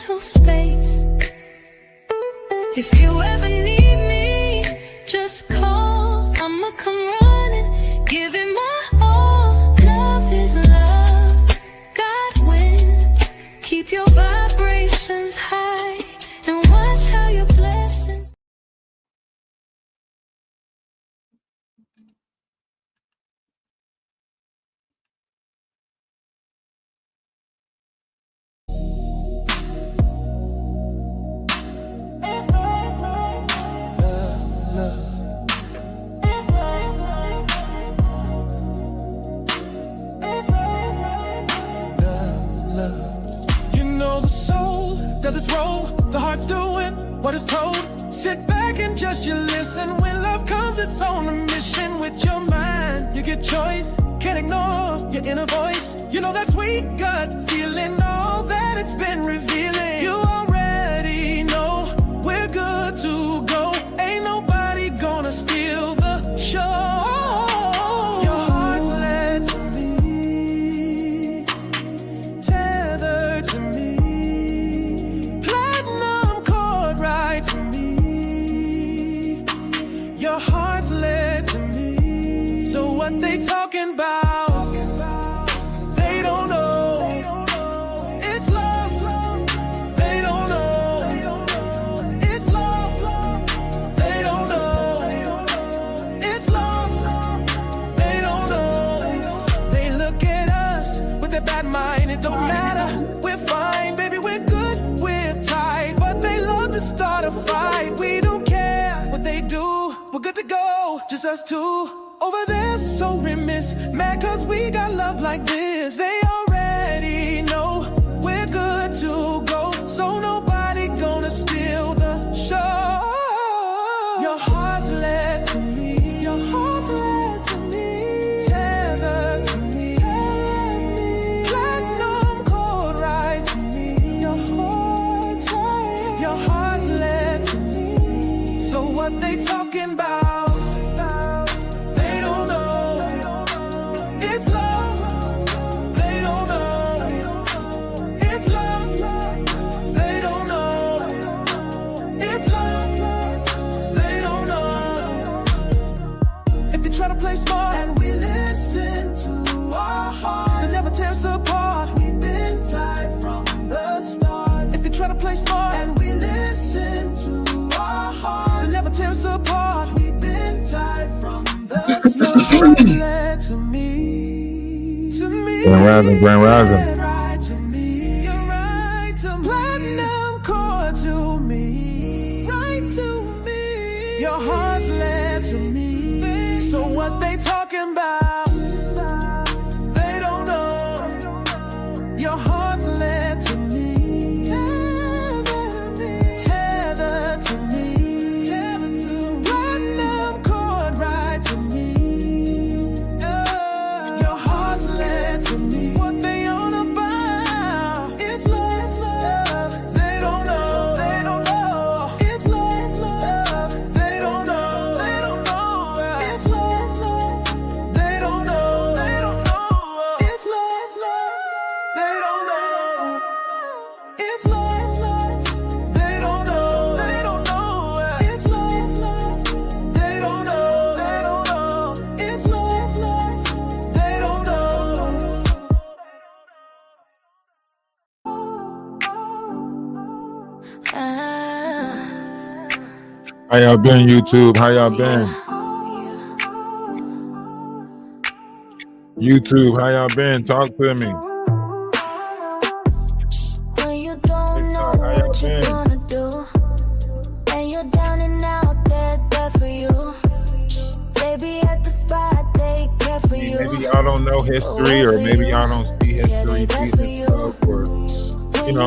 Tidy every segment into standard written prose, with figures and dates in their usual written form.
mental space. If you ever need me, just call. I'ma come running, give it my all. Love is love, God wins. Keep your vibrations high and watch how your blessings. Does its roll, the heart's doing what it's told. Sit back and just you listen. When love comes, it's on a mission. With your mind, you get choice. Can't ignore your inner voice. You know that sweet gut feeling, all that it's been revealing. You already know we're good to go. Ain't nobody gonna steal the show. What they talking about? They don't know. It's love. They don't know. It's love. They don't know. It's love. They don't know. They look at us with their bad mind. It don't matter. We're fine, baby. We're good. We're tight. But they love to start a fight. We don't care what they do. We're good to go. Just us two. Over there, so remiss, mad cause we got love like this. They already know we're good to go, so nobody gonna steal the show. Your heart's led to me, your heart's led to me, tethered to me, platinum cord right to me. Your heart's led to me. So what they talking about? Smart and we listen to our heart. They never tear us apart. We've been tight from the start. If they try to play smart and we listen to our heart. They never tear us apart. We've been tight from the start. Led to me, Grand Rising. Right to me, you're right to me. Platinum cord to me, right to me. Your heart's led to me. So what they talking about? They don't know. Your heart's led to me, tethered to me, platinum cord right to me. Your heart's led to me. What they on about? It's love, love. They don't know. They don't know. It's love, love. They don't know. They don't know. It's love, love. They don't know. They don't know. It's love, love. They don't know. It's love, love. They don't know. They don't know. It's love, love. They don't know. They don't know. It's love, love. They don't know. How y'all been, YouTube? How y'all been? YouTube, how y'all been? Talk to me. When you don't know TikTok, how y'all what you're been? gonna do, and you're down and out, they're there for you. They be at the spot, they care for you. Maybe y'all don't know history, or maybe y'all don't see history, season stuff, or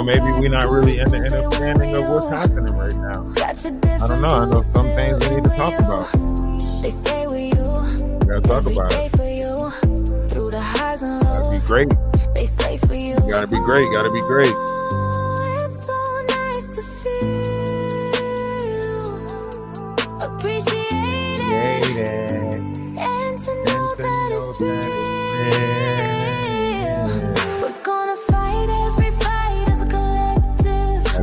maybe we're not really in the understanding of what's happening right now. I don't know. I know some things we need to talk about. They stay with you. We gotta talk about it. Gotta be great. They stay for you. Gotta be great. Gotta be great. It's so nice to feel appreciated and to know that it's real. We're gonna fight every fight as a collective.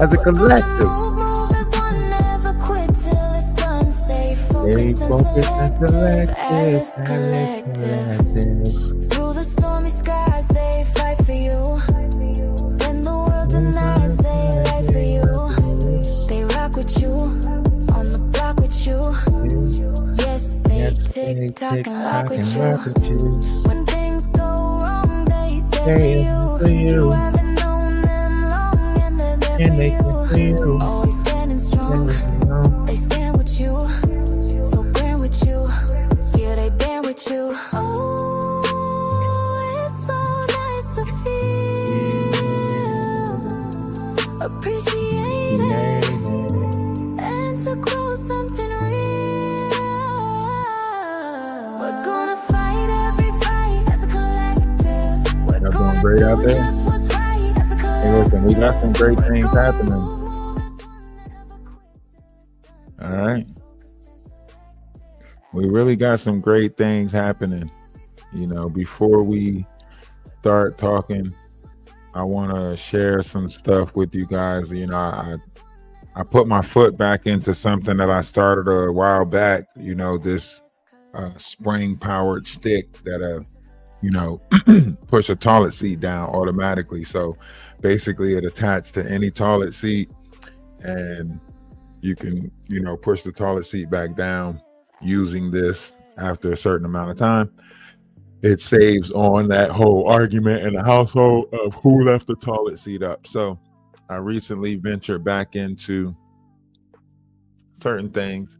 as a collective. Move as one, never quit till it's done. Stay Stay focused and focused and selective. selective, Alice Alice Collective. Through the stormy skies, they fight for you. When the world denies, they lie for you. They rock with you, on the block with you. Yes, they tick tock and lock with you. When things go wrong, they there for you. You haven't known them long, and they're there for you. Always standing strong, they stand with you. So grand with you, yeah, they band with you. Oh, it's so nice to feel appreciated and to grow something real. We're gonna fight every fight as a collective. We're Y'all doing gonna great out do there? just what's right as a Hey, listen, we got some great things happening. All right. We really got some great things happening. You know, before we start talking, I want to share some stuff with you guys. You know, I put my foot back into something that I started a while back, you know, this spring powered stick that you know, push a toilet seat down automatically. So basically it attached to any toilet seat, and you can, you know, push the toilet seat back down using this after a certain amount of time. It saves on that whole argument in the household of who left the toilet seat up. So I recently ventured back into certain things.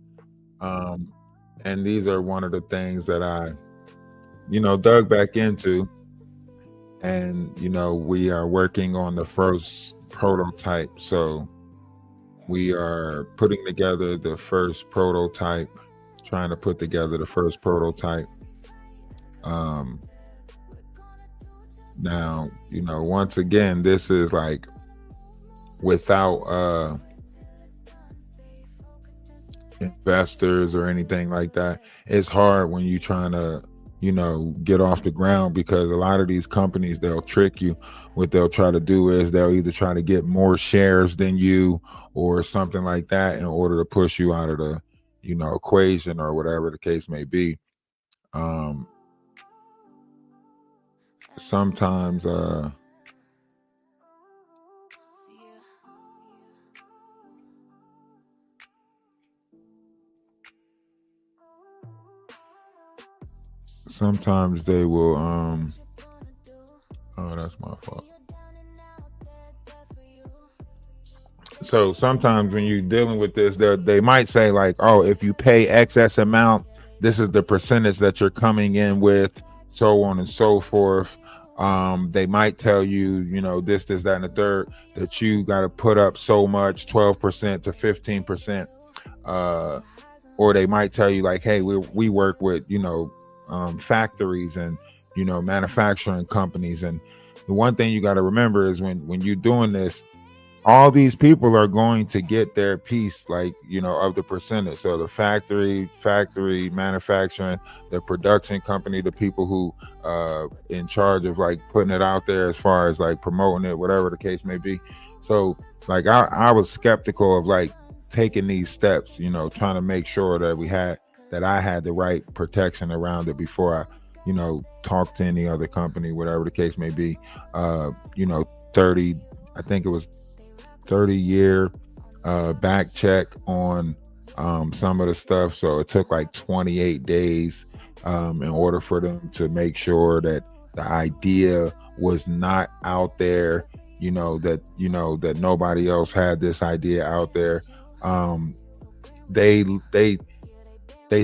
And these are one of the things that I, you know, dug back into. And, you know, we are working on the first prototype. So we are putting together the first prototype, trying to put together the first prototype. Now, you know, once again, this is like without investors or anything like that. It's hard when you're trying to, you know, get off the ground, because a lot of these companies, they'll trick you. What they'll try to do is they'll either try to get more shares than you or something like that in order to push you out of the, you know, equation or whatever the case may be. Sometimes sometimes they will oh, that's my fault. So sometimes when you're dealing with this, they might say like, oh, if you pay excess amount, this is the percentage that you're coming in with, so on and so forth. They might tell you, you know, this, that, and the third, that you got to put up so much, 12% to 15%. Or they might tell you like, hey, we work with, you know, factories and, you know, manufacturing companies. And the one thing you got to remember is when you're doing this, all these people are going to get their piece, like, you know, of the percentage. So the factory manufacturing, the production company, the people who in charge of like putting it out there as far as like promoting it, whatever the case may be. So like I was skeptical of like taking these steps, you know, trying to make sure that I had the right protection around it before I, you know, talk to any other company, whatever the case may be. You know, 30 year back check on some of the stuff. So it took like 28 days in order for them to make sure that the idea was not out there, that nobody else had this idea out there. They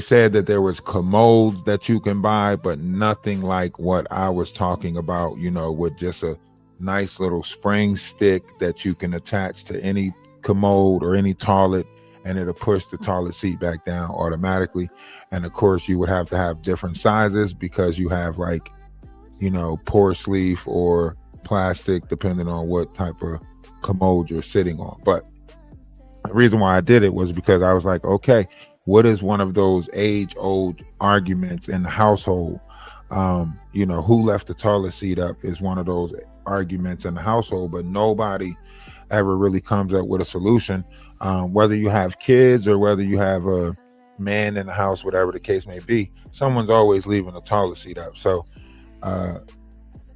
said that there was commodes that you can buy, but nothing like what I was talking about, with just a nice little spring stick that you can attach to any commode or any toilet, and it'll push the toilet seat back down automatically. And of course you would have to have different sizes because you have like, pour sleeve or plastic, depending on what type of commode you're sitting on. But the reason why I did it was because I was like, okay, what is one of those age-old arguments in the household? Who left the toilet seat up is one of those arguments in the household, but nobody ever really comes up with a solution. Whether you have kids or whether you have a man in the house, whatever the case may be, someone's always leaving the toilet seat up. So uh,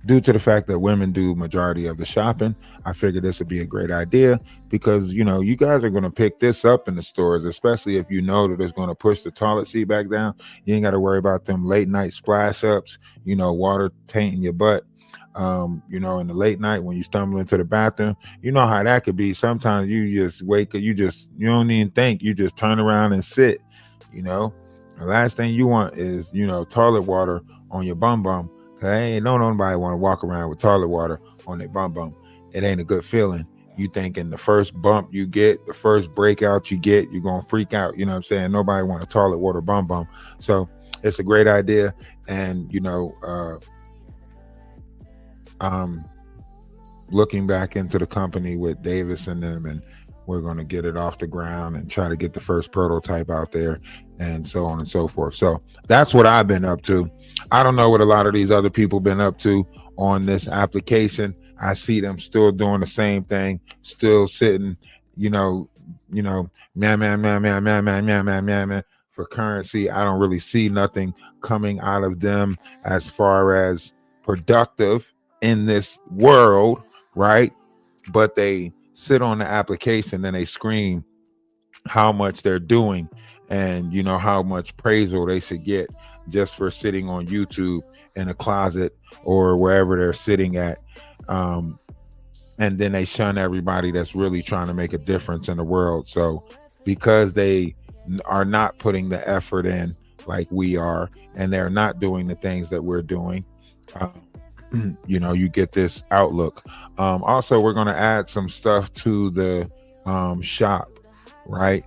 due to the fact that women do majority of the shopping, I figured this would be a great idea because you guys are going to pick this up in the stores, especially if you know that it's going to push the toilet seat back down. You ain't got to worry about them late night splash ups, water tainting your butt. In the late night when you stumble into the bathroom, you know how that could be. Sometimes you just wake up, you don't even think, you just turn around and sit. The last thing you want is toilet water on your bum bum. Ain't nobody want to walk around with toilet water on their bum bum. It ain't a good feeling. You thinking the first bump you get, the first breakout you get, you're gonna freak out. You know what I'm saying? Nobody want a toilet water bum bum. So it's a great idea. And looking back into the company with Davis and them, and we're going to get it off the ground and try to get the first prototype out there and so on and so forth. So that's what I've been up to. I don't know what a lot of these other people been up to on this application. I see them still doing the same thing, still sitting, man, for currency. I don't really see nothing coming out of them as far as productive in this world, right? But they sit on the application and they scream how much they're doing and how much praisal they should get just for sitting on YouTube in a closet or wherever they're sitting at. And then they shun everybody that's really trying to make a difference in the world. So because they are not putting the effort in like we are, and they're not doing the things that we're doing, you get this outlook. Also, we're going to add some stuff to the shop, right?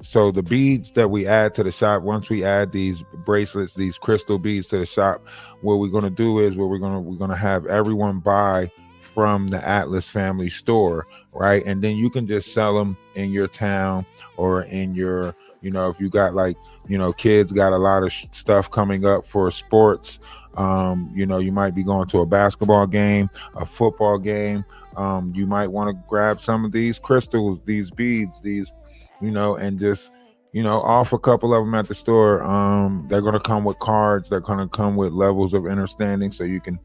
So the beads that we add to the shop, once we add these bracelets, these crystal beads to the shop, what we're going to do is we're going to have everyone buy from the Atlas family store, right? And then you can just sell them in your town or in your, if you got kids got a lot of stuff coming up for sports. You might be going to a basketball game, a football game. You might want to grab some of these crystals, these beads, these, and just, off a couple of them at the store. They're going to come with cards. They're going to come with levels of understanding so you can,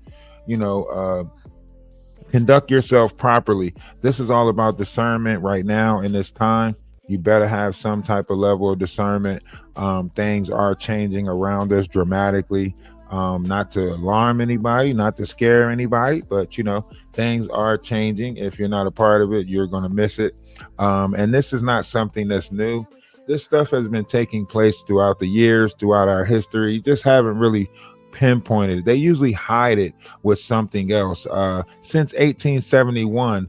conduct yourself properly. This is all about discernment right now in this time. You better have some type of level of discernment. Things are changing around us dramatically. Not to alarm anybody, not to scare anybody, but things are changing. If you're not a part of it, you're going to miss it. And this is not something that's new. This stuff has been taking place throughout the years, throughout our history. You just haven't really pinpointed. They usually hide it with something else. Since 1871,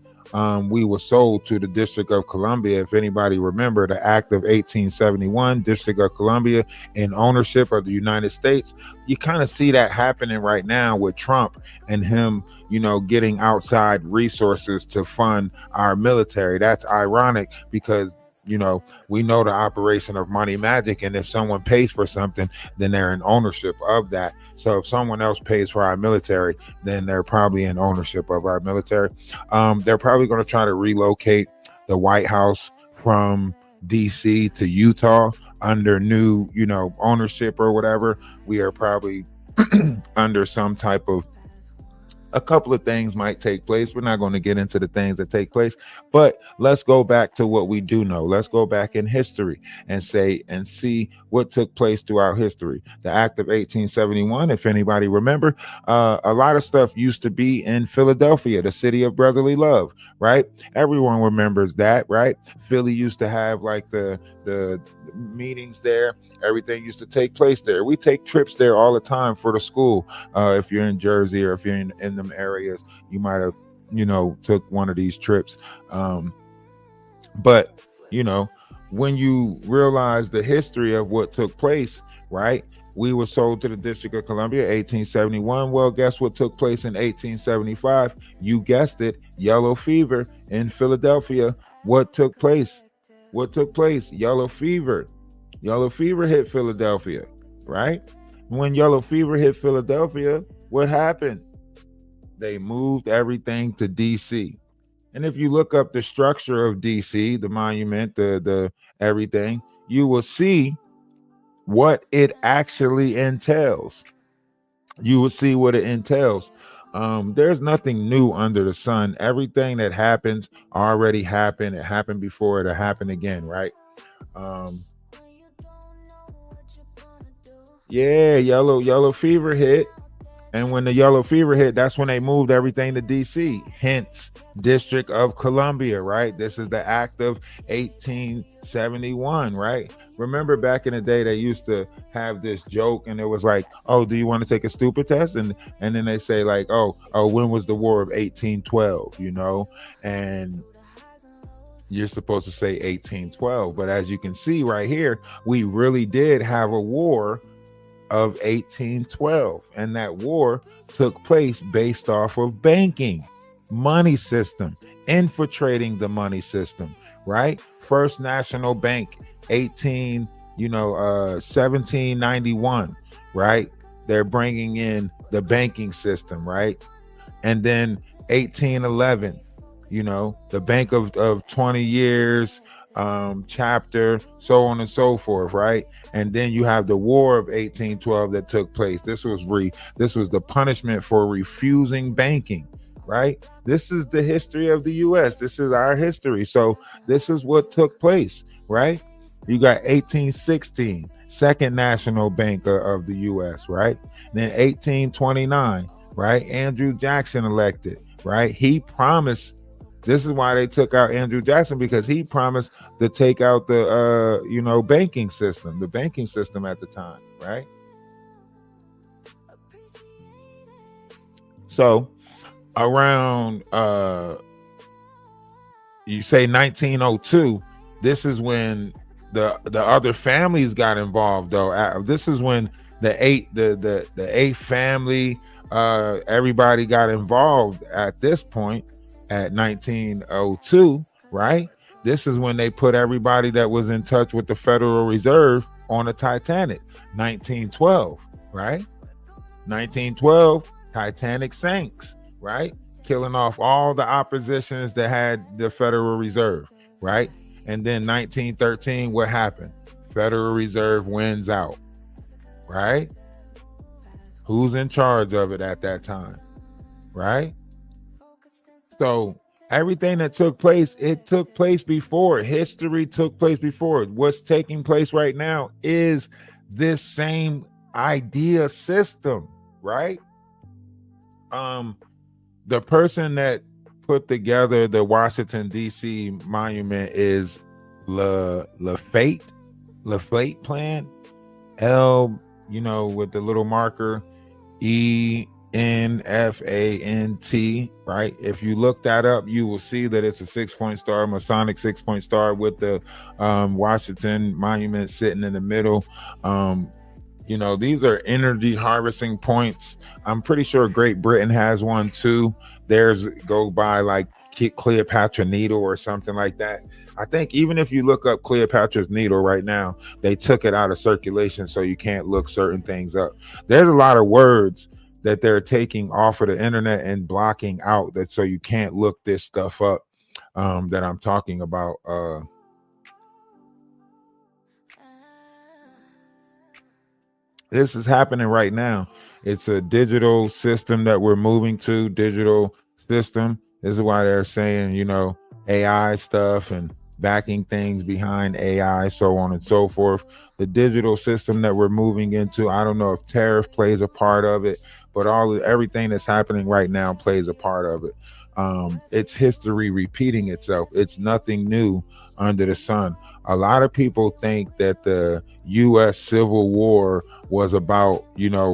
we were sold to the District of Columbia. If anybody remember the Act of 1871, District of Columbia in ownership of the United States. You kind of see that happening right now with Trump and him, getting outside resources to fund our military. That's ironic because we know the operation of money magic, and if someone pays for something, then they're in ownership of that. So if someone else pays for our military, then they're probably in ownership of our military. They're probably going to try to relocate the White House from DC to Utah under new, ownership or whatever. We are probably under some type of, a couple of things might take place. We're not going to get into the things that take place, but let's go back to what we do know. Let's go back in history and see what took place throughout history. The Act of 1871, if anybody remember, a lot of stuff used to be in Philadelphia, the city of brotherly love, right? Everyone remembers that, right? Philly used to have like the meetings there. Everything used to take place there. We take trips there all the time for the school. If you're in Jersey or if you're in them areas, you might have, took one of these trips. But, when you realize the history of what took place, right? We were sold to the District of Columbia, 1871. Well, guess what took place in 1875? You guessed it, yellow fever in Philadelphia. What took place? Yellow fever. Yellow fever hit Philadelphia, right? When yellow fever hit Philadelphia, what happened? They moved everything to DC. And if you look up the structure of DC, the monument, the everything, you will see what it actually entails. You will see what it entails. There's nothing new under the sun. Everything that happens already happened. It happened before. It'll happen again, right? Um, yeah, yellow fever hit. And when the yellow fever hit, that's when they moved everything to DC, hence District of Columbia, right? This is the act of 1871, right? Remember back in the day, they used to have this joke and it was like, oh, do you want to take a stupid test? And then they say like, when was the war of 1812, And you're supposed to say 1812. But as you can see right here, we really did have a war of 1812, and that war took place based off of banking, money system, infiltrating the money system, right? First National Bank, 1791, right? They're bringing in the banking system, right? And then 1811, the Bank of 20 years, chapter, so on and so forth, right? And then you have the War of 1812 that took place. This was the punishment for refusing banking, right? This is the history of the U.S. This is our history. So this is what took place, right? You got 1816, Second National Bank of the U.S., right? Then 1829, right? Andrew Jackson elected, right? He promised. This is why they took out Andrew Jackson, because he promised to take out the banking system at the time, right? So around you say 1902, this is when the other families got involved though. This is when the eight family, everybody got involved at this point. At 1902, right? This is when they put everybody that was in touch with the Federal Reserve on the Titanic. 1912, right? 1912, Titanic sinks, right? Killing off all the oppositions that had the Federal Reserve, right? And then 1913, what happened? Federal Reserve wins out, right? Who's in charge of it at that time, right? So everything that took place, it took place before. History took place before. What's taking place right now is this same idea system, right? The person that put together the Washington D.C. monument is Lafayette plan. L, with the little marker, ENFANT, right? If you look that up, you will see that it's a 6-point star, Masonic 6-point star with the Washington monument sitting in the middle. These are energy harvesting points. I'm pretty sure Great Britain has one too. Theirs go by like Cleopatra needle or something like that. I think even if you look up Cleopatra's needle right now, they took it out of circulation so you can't look certain things up. There's a lot of words that they're taking off of the internet and blocking out, that so you can't look this stuff up that I'm talking about. This is happening right now. It's a digital system that we're moving to, digital system. This is why they're saying, AI stuff and backing things behind AI, so on and so forth. The digital system that we're moving into, I don't know if tariff plays a part of it, but everything that's happening right now plays a part of it. It's history repeating itself. It's nothing new under the sun. A lot of people think that the U.S. Civil War was about,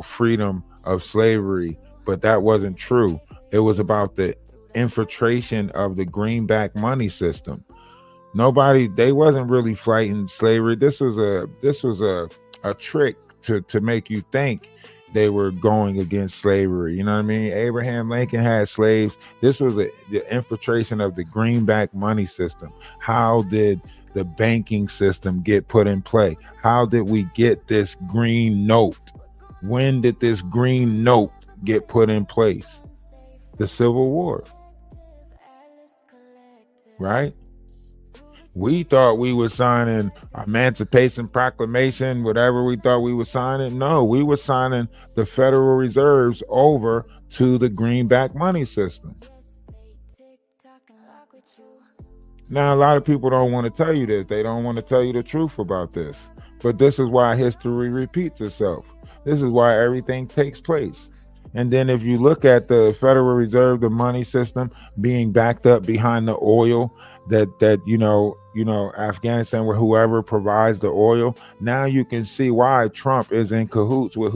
freedom of slavery, but that wasn't true. It was about the infiltration of the greenback money system. They wasn't really fighting slavery. This was a trick to make you think they were going against slavery. You know what I mean? Abraham Lincoln had slaves. This was the infiltration of the greenback money system. How did the banking system get put in play? How did we get this green note? When did this green note get put in place? The Civil War. right? We thought we were signing Emancipation Proclamation, whatever we thought we were signing. No, we were signing the Federal Reserves over to the greenback money system. Now, a lot of people don't want to tell you this. They don't want to tell you the truth about this. But this is why history repeats itself. This is why everything takes place. And then if you look at the Federal Reserve, the money system being backed up behind the oil that Afghanistan, where whoever provides the oil, now you can see why Trump is in cahoots with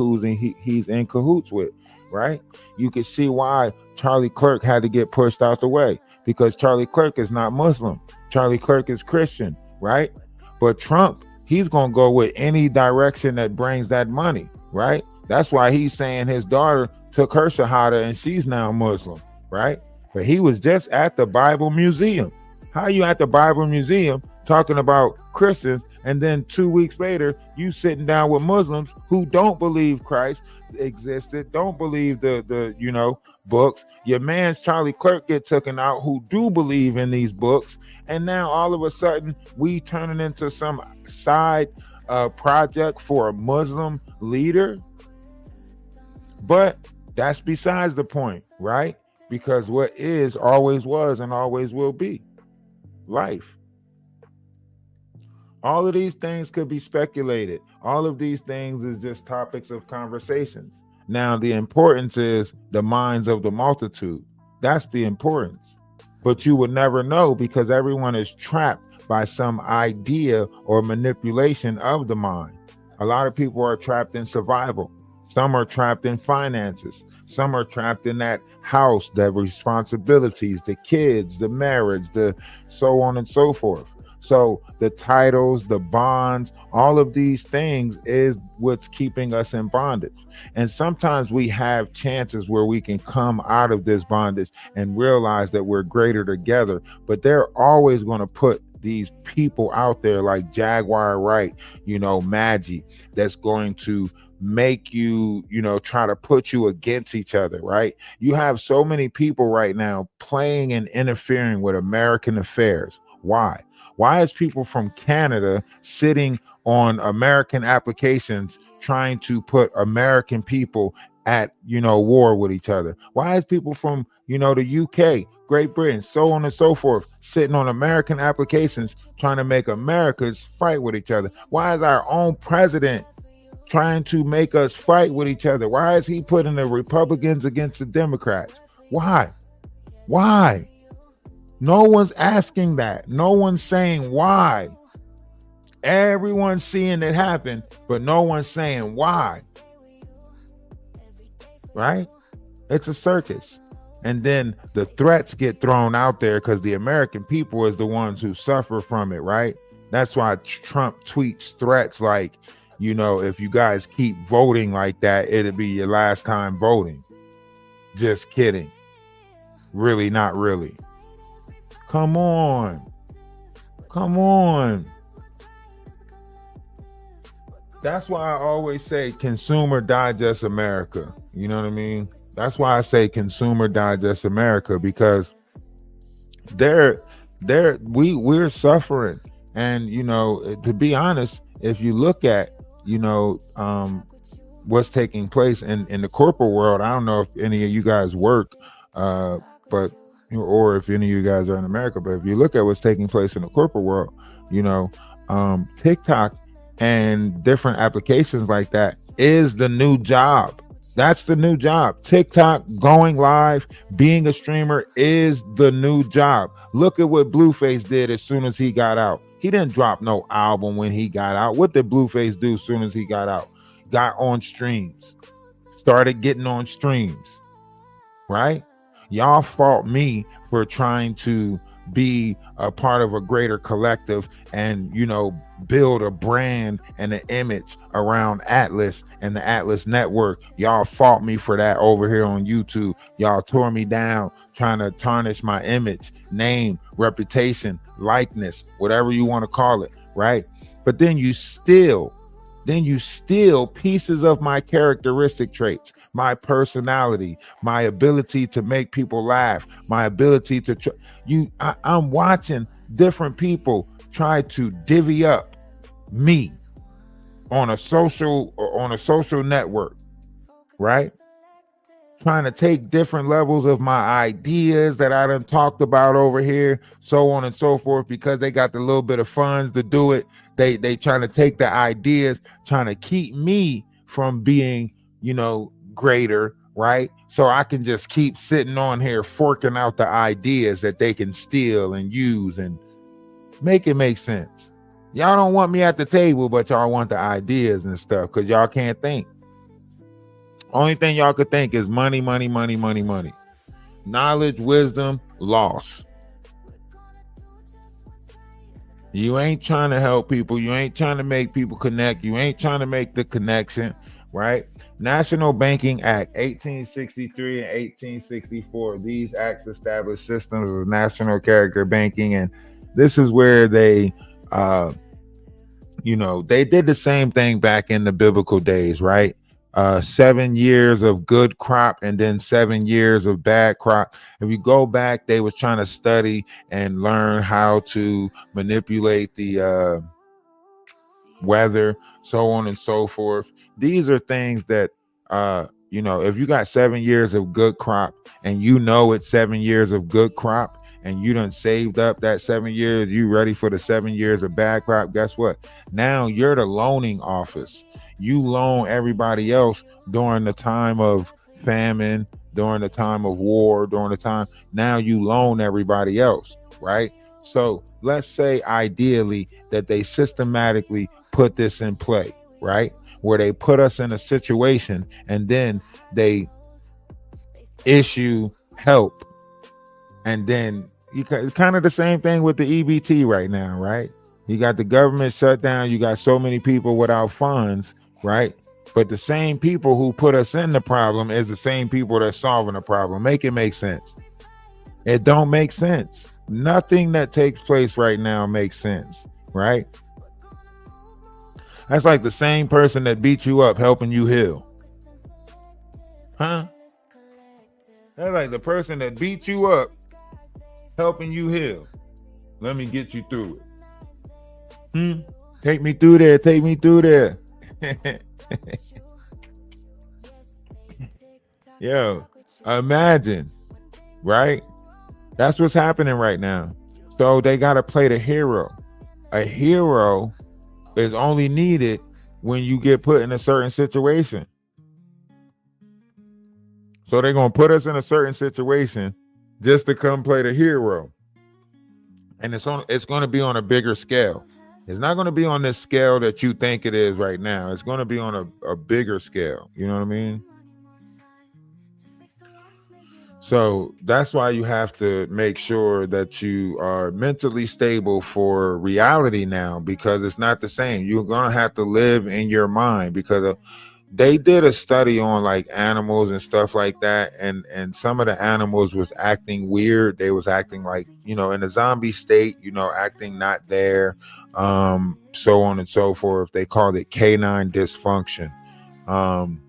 he's in cahoots with, right? You can see why Charlie Clerk had to get pushed out the way, because Charlie Clerk is not Muslim. Charlie Clerk is Christian, right? But Trump, he's going to go with any direction that brings that money, right? That's why he's saying his daughter took her Shahada and she's now Muslim, right? But he was just at the Bible Museum. How you at the Bible Museum talking about Christians, and then 2 weeks later, you sitting down with Muslims who don't believe Christ existed, don't believe the books. Your man's Charlie Clerk get taken out who do believe in these books, and now all of a sudden we turning into some side project for a Muslim leader. But that's besides the point, right? Because what is always was and always will be life. All of these things could be speculated. All of these things is just topics of conversations. Now, the importance is the minds of the multitude. That's the importance. But you would never know, because everyone is trapped by some idea or manipulation of the mind. A lot of people are trapped in survival. Some are trapped in finances. Some are trapped in that house, the responsibilities, the kids, the marriage, the so on and so forth. So the titles, the bonds, all of these things is what's keeping us in bondage. And sometimes we have chances where we can come out of this bondage and realize that we're greater together. But they're always going to put these people out there like Jaguar Wright, Maggie, that's going to make you, try to put you against each other, right? You have so many people right now playing and interfering with American affairs. Why? Why is people from Canada sitting on American applications trying to put American people at, war with each other? Why is people from, the UK, Great Britain, so on and so forth, sitting on American applications trying to make Americans fight with each other? Why is our own president trying to make us fight with each other? Why is he putting the Republicans against the Democrats? Why? Why? No one's asking that. No one's saying why. Everyone's seeing it happen, but no one's saying why. Right? It's a circus. And then the threats get thrown out there because the American people is the ones who suffer from it, right? That's why Trump tweets threats like, if you guys keep voting like that, it'll be your last time voting. Just kidding. Really, not really. Come on. Come on. That's why I always say Consumer Digest America. You know what I mean? That's why I say Consumer Digest America, because we're suffering. And, to be honest, if you look at, what's taking place in the corporate world, I don't know if any of you guys work, but or if any of you guys are in America, but if you look at what's taking place in the corporate world, TikTok and different applications like that is the new job. That's the new job. TikTok, going live, being a streamer is the new job. Look at what Blueface did as soon as he got out. He didn't drop no album when he got out. What did Blueface do as soon as he got out? Got on streams. Started getting on streams. Right? Y'all fault me for trying to be a part of a greater collective and, build a brand and an image around Atlas and the Atlas Network. Y'all fought me for that over here on YouTube. Y'all tore me down trying to tarnish my image, name, reputation, likeness, whatever you want to call it, right? But then you still then you steal pieces of my characteristic traits, my personality, my ability to make people laugh, my ability to I'm watching different people try to divvy up me on a social network, right? Trying to take different levels of my ideas that I done talked about over here, so on and so forth, because they got the little bit of funds to do it. They trying to take the ideas, trying to keep me from being, greater, right? So I can just keep sitting on here forking out the ideas that they can steal and use and make it make sense. Y'all don't want me at the table, but y'all want the ideas and stuff because y'all can't think. Only thing y'all could think is money, money, money, money, money. Knowledge, wisdom, loss. You ain't trying to help people. You ain't trying to make people connect. You ain't trying to make the connection, right? National Banking Act 1863 and 1864. These acts established systems of national character banking, and this is where they they did the same thing back in the biblical days, right? 7 years of good crop and then 7 years of bad crop. If you go back, they was trying to study and learn how to manipulate the weather, so on and so forth. These are things that if you got 7 years of good crop and it's 7 years of good crop and you done saved up that 7 years, you ready for the 7 years of bad crop, guess what? Now you're the loaning office. You loan everybody else during the time of famine, during the time of war, during the time. Now you loan everybody else, right? So let's say ideally that they systematically put this in play, right? Where they put us in a situation and then they issue help. And then it's kind of the same thing with the EBT right now, right? You got the government shut down. You got so many people without funds, right? But the same people who put us in the problem is the same people that's solving the problem. Make it make sense. It don't make sense. Nothing that takes place right now makes sense, right? That's like the same person that beat you up helping you heal. Huh? That's like the person that beat you up helping you heal. Let me get you through it. Take me through there. Take me through there. Yo, imagine, right? That's what's happening right now. So they got to play the hero. A hero is only needed when you get put in a certain situation. So they're going to put us in a certain situation just to come play the hero. And it's going to be on a bigger scale. It's not going to be on this scale that you think it is right now. It's going to be on a bigger scale. You know what I mean? So that's why you have to make sure that you are mentally stable for reality now, because it's not the same. You're going to have to live in your mind, because they did a study on like animals and stuff like that. And some of the animals was acting weird. They was acting like, in a zombie state, acting not there, so on and so forth. They called it canine dysfunction. And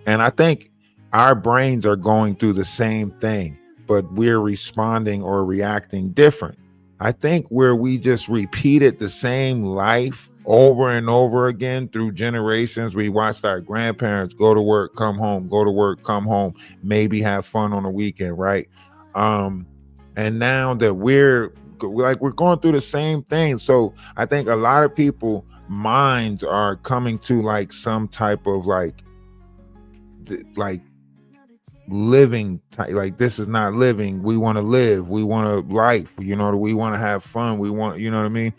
I think our brains are going through the same thing, but we're responding or reacting different. I think where we just repeated the same life over and over again through generations. We watched our grandparents go to work, come home, go to work, come home, maybe have fun on the weekend, right? And now that we're going through the same thing. So I think a lot of people minds are coming to like some type of like living, like this is not living. We want to live, we want to life, we want to have fun, we want, what I mean?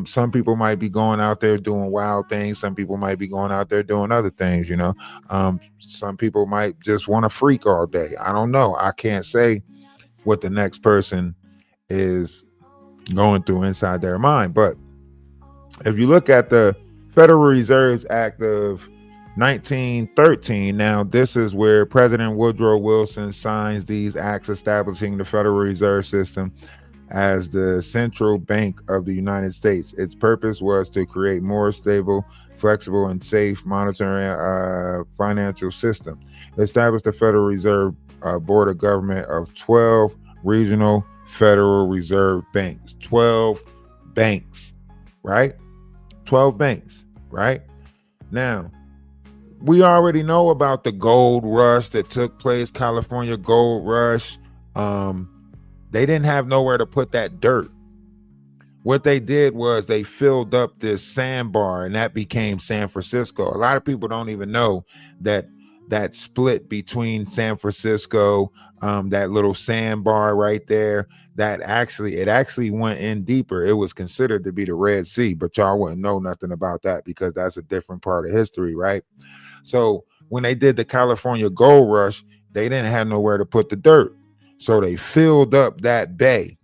Some people might be going out there doing wild things, some people might be going out there doing other things, some people might just want to freak all day. I don't know. I can't say what the next person is going through inside their mind. But if you look at the Federal Reserve Act of 1913. Now, this is where President Woodrow Wilson signs these acts establishing the Federal Reserve System. as the central bank of the United States. Its purpose was to create more stable, flexible, and safe monetary financial system. It established the Federal Reserve Board of Government of 12 regional Federal Reserve banks. 12 banks, right? 12 banks, right? Now, we already know about the gold rush that took place, California gold rush. They didn't have nowhere to put that dirt. What they did was they filled up this sandbar, and that became San Francisco. A lot of people don't even know that that split between San Francisco, that little sandbar right there, that it actually went in deeper. It was considered to be the Red Sea, but y'all wouldn't know nothing about that because that's a different part of history, right? So when they did the California gold rush, they didn't have nowhere to put the dirt. So they filled up that bay,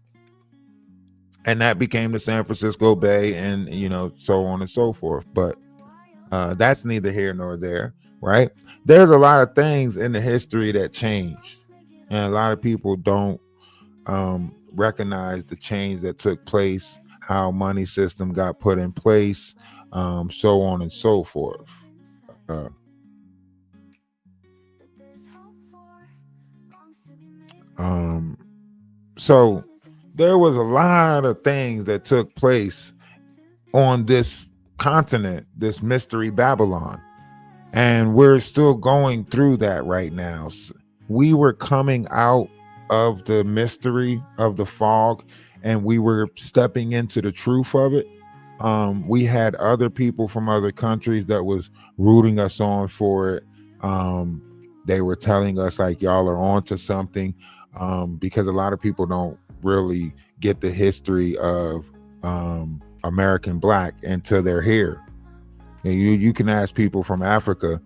and that became the San Francisco Bay, and so on and so forth. But that's neither here nor there, right? There's a lot of things in the history that changed, and a lot of people don't recognize the change that took place, how money system got put in place, so on and so forth. So there was a lot of things that took place on this continent, this mystery Babylon, and we're still going through that right now. We were coming out of the mystery of the fog, and we were stepping into the truth of it. We had other people from other countries that was rooting us on for it. They were telling us like, y'all are onto something, because a lot of people don't really get the history of American Black until they're here. And you can ask people from Africa,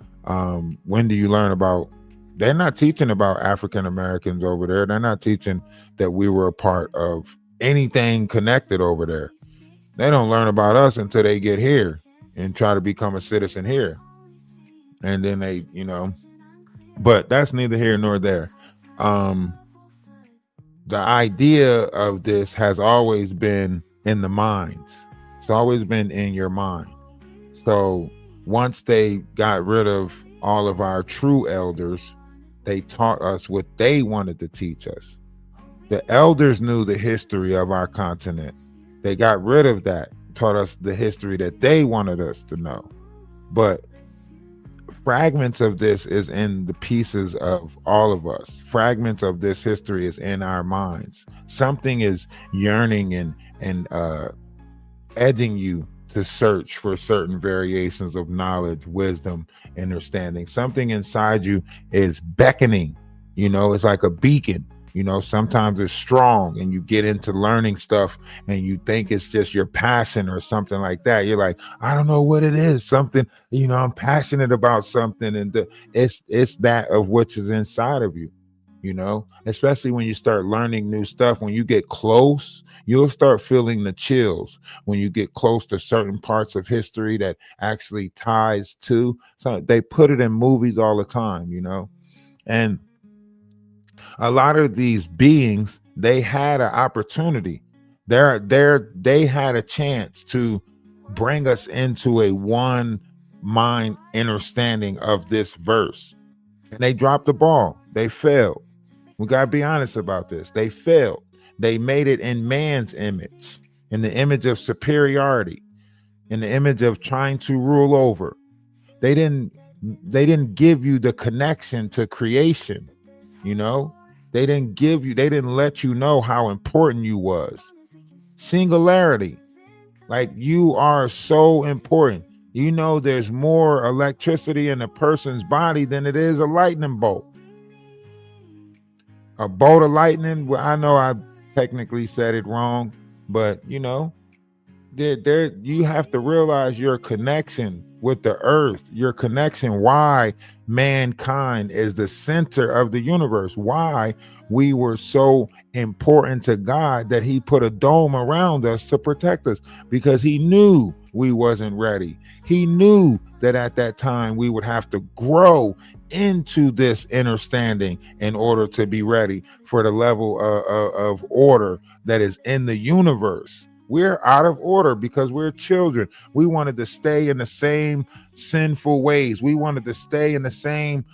when do you learn about? They're not teaching about African Americans over there. They're not teaching that we were a part of anything connected over there. They don't learn about us until they get here and try to become a citizen here. And then they, but that's neither here nor there. The idea of this has always been in the minds. It's always been in your mind. So once they got rid of all of our true elders, they taught us what they wanted to teach us. The elders knew the history of our continent. They got rid of that, taught us the history that they wanted us to know. But fragments of this is in the pieces of all of us. Fragments of this history is in our minds. Something is yearning and edging you to search for certain variations of knowledge, wisdom, understanding. Something inside you is beckoning. It's like a beacon. Sometimes it's strong, and you get into learning stuff and you think it's just your passion or something like that. You're like, I don't know what it is. Something, I'm passionate about something, and it's that of which is inside of you. Especially when you start learning new stuff. When you get close, you'll start feeling the chills when you get close to certain parts of history that actually ties to. So they put it in movies all the time, and a lot of these beings, they had an opportunity. They had a chance to bring us into a one mind understanding of this verse, and they dropped the ball. They failed. We got to be honest about this. They failed. They made it in man's image, in the image of superiority, in the image of trying to rule over. They didn't give you the connection to creation. They didn't let you know how important you was. Singularity. Like, you are so important. There's more electricity in a person's body than it is a lightning bolt. A bolt of lightning, well, I know I technically said it wrong, but there you have to realize your connection with the earth, your connection, why mankind is the center of the universe, why we were so important to God that he put a dome around us to protect us, because he knew we wasn't ready. He knew that at that time we would have to grow into this understanding in order to be ready for the level of order that is in the universe. We're out of order because we're children. We wanted to stay in the same sinful ways. We wanted to stay in the same,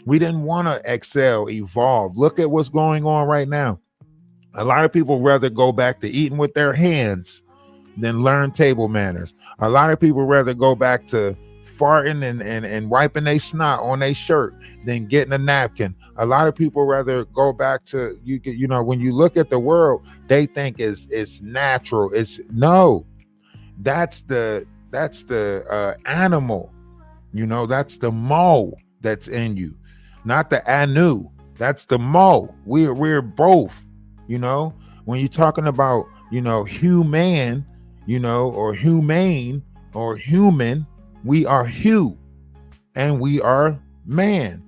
we didn't want to excel, evolve. Look at what's going on right now. A lot of people rather go back to eating with their hands than learn table manners. A lot of people rather go back to farting and wiping their snot on their shirt than getting a napkin. A lot of people rather go back to when you look at the world, they think it's natural. It's no, that's the animal. That's the mo that's in you, not the anu. That's the mo. We're both. When you're talking about human, or humane or human, we are Hugh and we are man,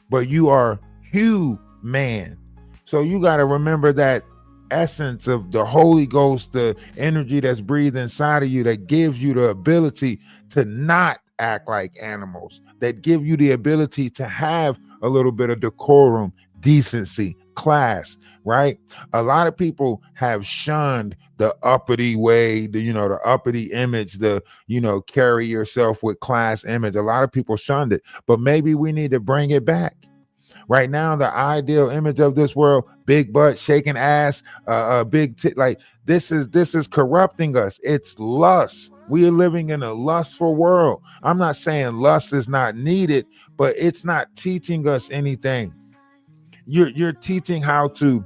but you are Hugh man. So you got to remember that essence of the Holy Ghost, the energy that's breathed inside of you that gives you the ability to not act like animals, that give you the ability to have a little bit of decorum, decency, class, right? A lot of people have shunned the uppity way, the uppity image, carry yourself with class image. A lot of people shunned it, but maybe we need to bring it back. Right now, the ideal image of this world, big butt, shaking ass, big like this is corrupting us. It's lust. We are living in a lustful world. I'm not saying lust is not needed, but it's not teaching us anything. You're teaching how to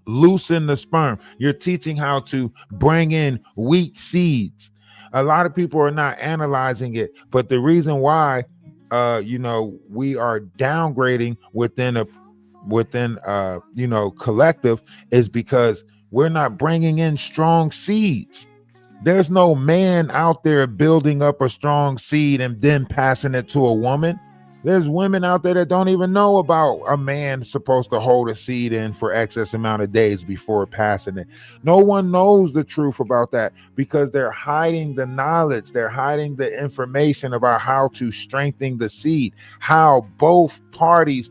loosen the sperm. You're teaching how to bring in weak seeds. A lot of people are not analyzing it, but the reason why we are downgrading within collective is because we're not bringing in strong seeds. There's no man out there building up a strong seed and then passing it to a woman. There's women out there that don't even know about a man supposed to hold a seed in for excess amount of days before passing it. No one knows the truth about that because they're hiding the knowledge. They're hiding the information about how to strengthen the seed, how both parties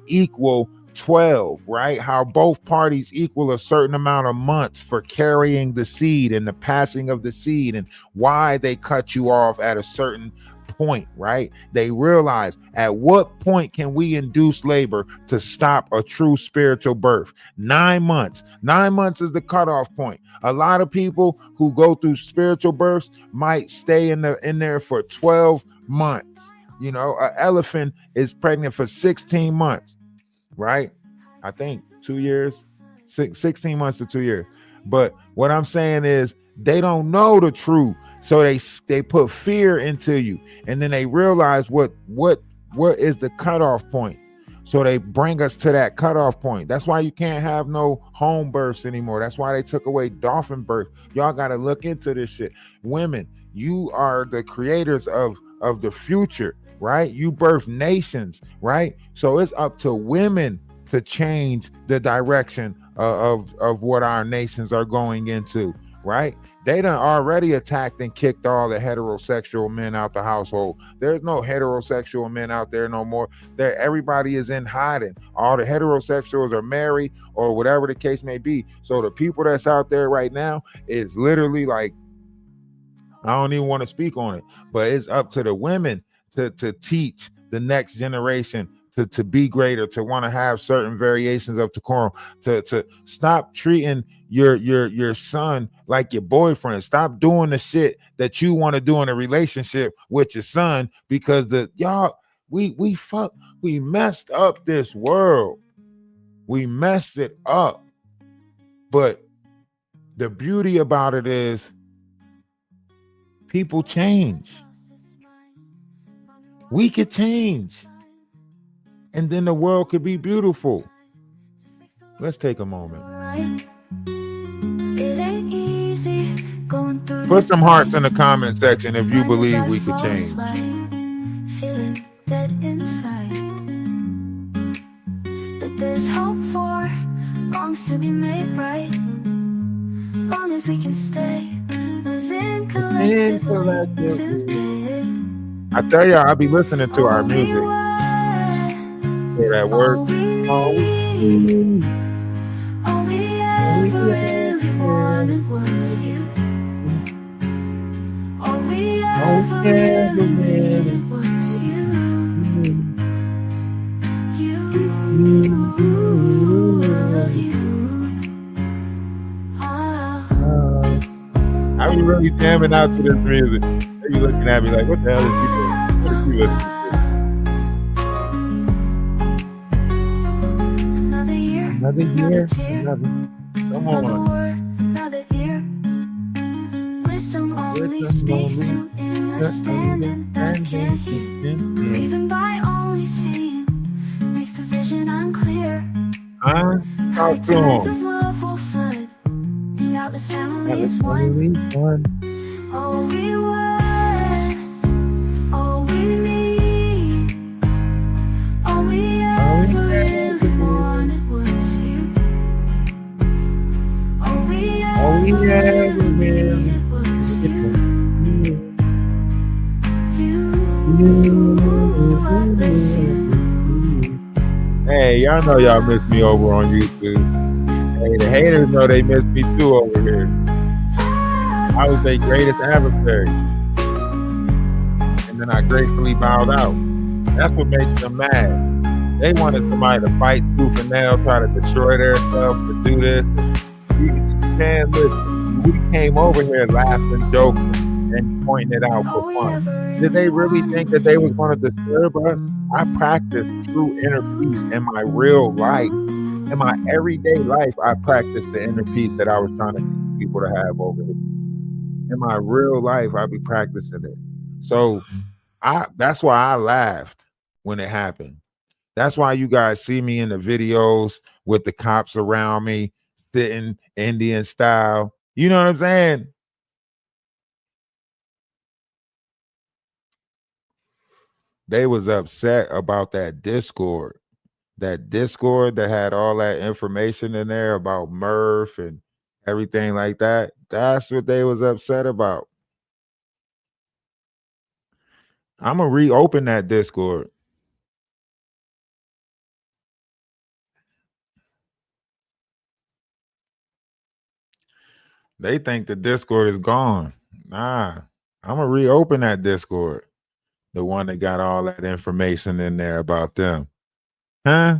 equal 12, right? How both parties equal a certain amount of months for carrying the seed and the passing of the seed, and why they cut you off at a certain point, right? They realize at what point can we induce labor to stop a true spiritual birth? 9 months. 9 months is the cutoff point. A lot of people who go through spiritual births might stay in there for 12 months. An elephant is pregnant for 16 months, right? I think 2 years, 16 months to 2 years. But what I'm saying is they don't know the truth. So they put fear into you, and then they realize what is the cutoff point. So they bring us to that cutoff point. That's why you can't have no home births anymore. That's why they took away dolphin birth. Y'all got to look into this shit. Women, you are the creators of the future, right? You birth nations, right? So it's up to women to change the direction of what our nations are going into, right? They done already attacked and kicked all the heterosexual men out the household. There's no heterosexual men out there no more. Everybody is in hiding. All the heterosexuals are married or whatever the case may be. So the people that's out there right now is literally like, I don't even want to speak on it, but it's up to the women to teach the next generation to be greater, to want to have certain variations of decorum, to stop treating your son like your boyfriend. Stop doing the shit that you want to do in a relationship with your son, because we messed up this world. We messed it up. But the beauty about it is people change. We could change. And then the world could be beautiful. Let's take a moment. Put some hearts in the comment section if you believe we could change. Feeling dead inside, but there's hope for wrongs to be made right. Long as we can stay living collectively today. I tell y'all, I be listening to our All we music want, for that word. all we All we need, need, all we all we ever really ever wanted was you. All we all ever we ever really really needed was you. need. You, love you. Oh. I be really jamming out to this music. They be looking at me like, what the hell is she doing? What is she listening to? Another year, Another another year, tear, another. Come another on. word, another ear. Wisdom only Wisdom speaks only to understanding that can't hear. Grieving by only seeing makes the vision unclear. Huh? High Talk to tides of him. love will flood the Atlas Atlas family's one. family's one. All we want, all we need, all we All we ever ever really need. wanted was you. All we All ever we ever really really needed was you. Atlas you. Hey, y'all know y'all miss me over on YouTube. Hey, the haters know they miss me too over here. I was their greatest adversary. And then I gracefully bowed out. That's what makes them mad. They wanted somebody to fight tooth and nail, try to destroy themselves, to do this. Man, listen, we came over here laughing, joking, and pointing it out for fun. Did they really think that they was going to disturb us? I practiced true inner peace in my real life. In my everyday life, I practiced the inner peace that I was trying to teach people to have over here. In my real life, I be practicing it. So that's why I laughed when it happened. That's why you guys see me in the videos with the cops around me, sitting Indian style. You know what I'm saying? They was upset about that Discord. That Discord that had all that information in there about Murph and everything like that. That's what they was upset about. I'm gonna reopen that Discord. They think the Discord is gone. Nah, I'm gonna reopen that Discord. The one that got all that information in there about them. Huh?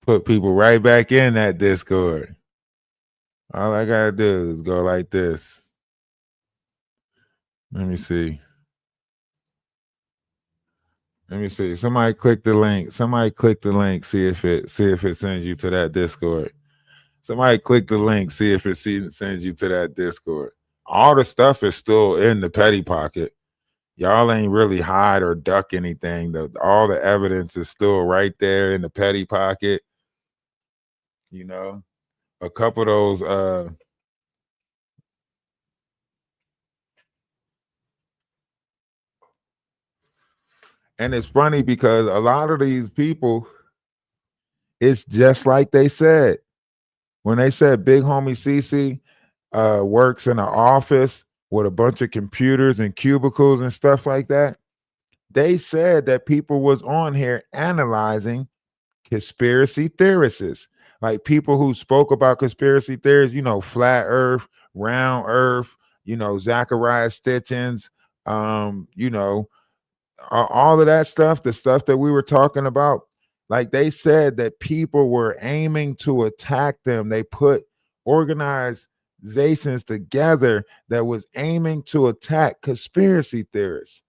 Put people right back in that Discord. All I gotta do is go like this. Let me see. Let me see. Somebody click the link. Somebody click the link. See if it sends you to that Discord. Somebody click the link. See if it sends you to that Discord. All the stuff is still in the petty pocket. Y'all ain't really hide or duck anything. All the evidence is still right there in the petty pocket. You know, a couple of those and it's funny because a lot of these people, it's just like they said. When they said Big Homie CC works in an office with a bunch of computers and cubicles and stuff like that, they said that people was on here analyzing conspiracy theorists, like people who spoke about conspiracy theories, flat earth, round earth, Zachariah Stitchins, all of that stuff, the stuff that we were talking about, like they said that people were aiming to attack them. They put organizations together that was aiming to attack conspiracy theorists.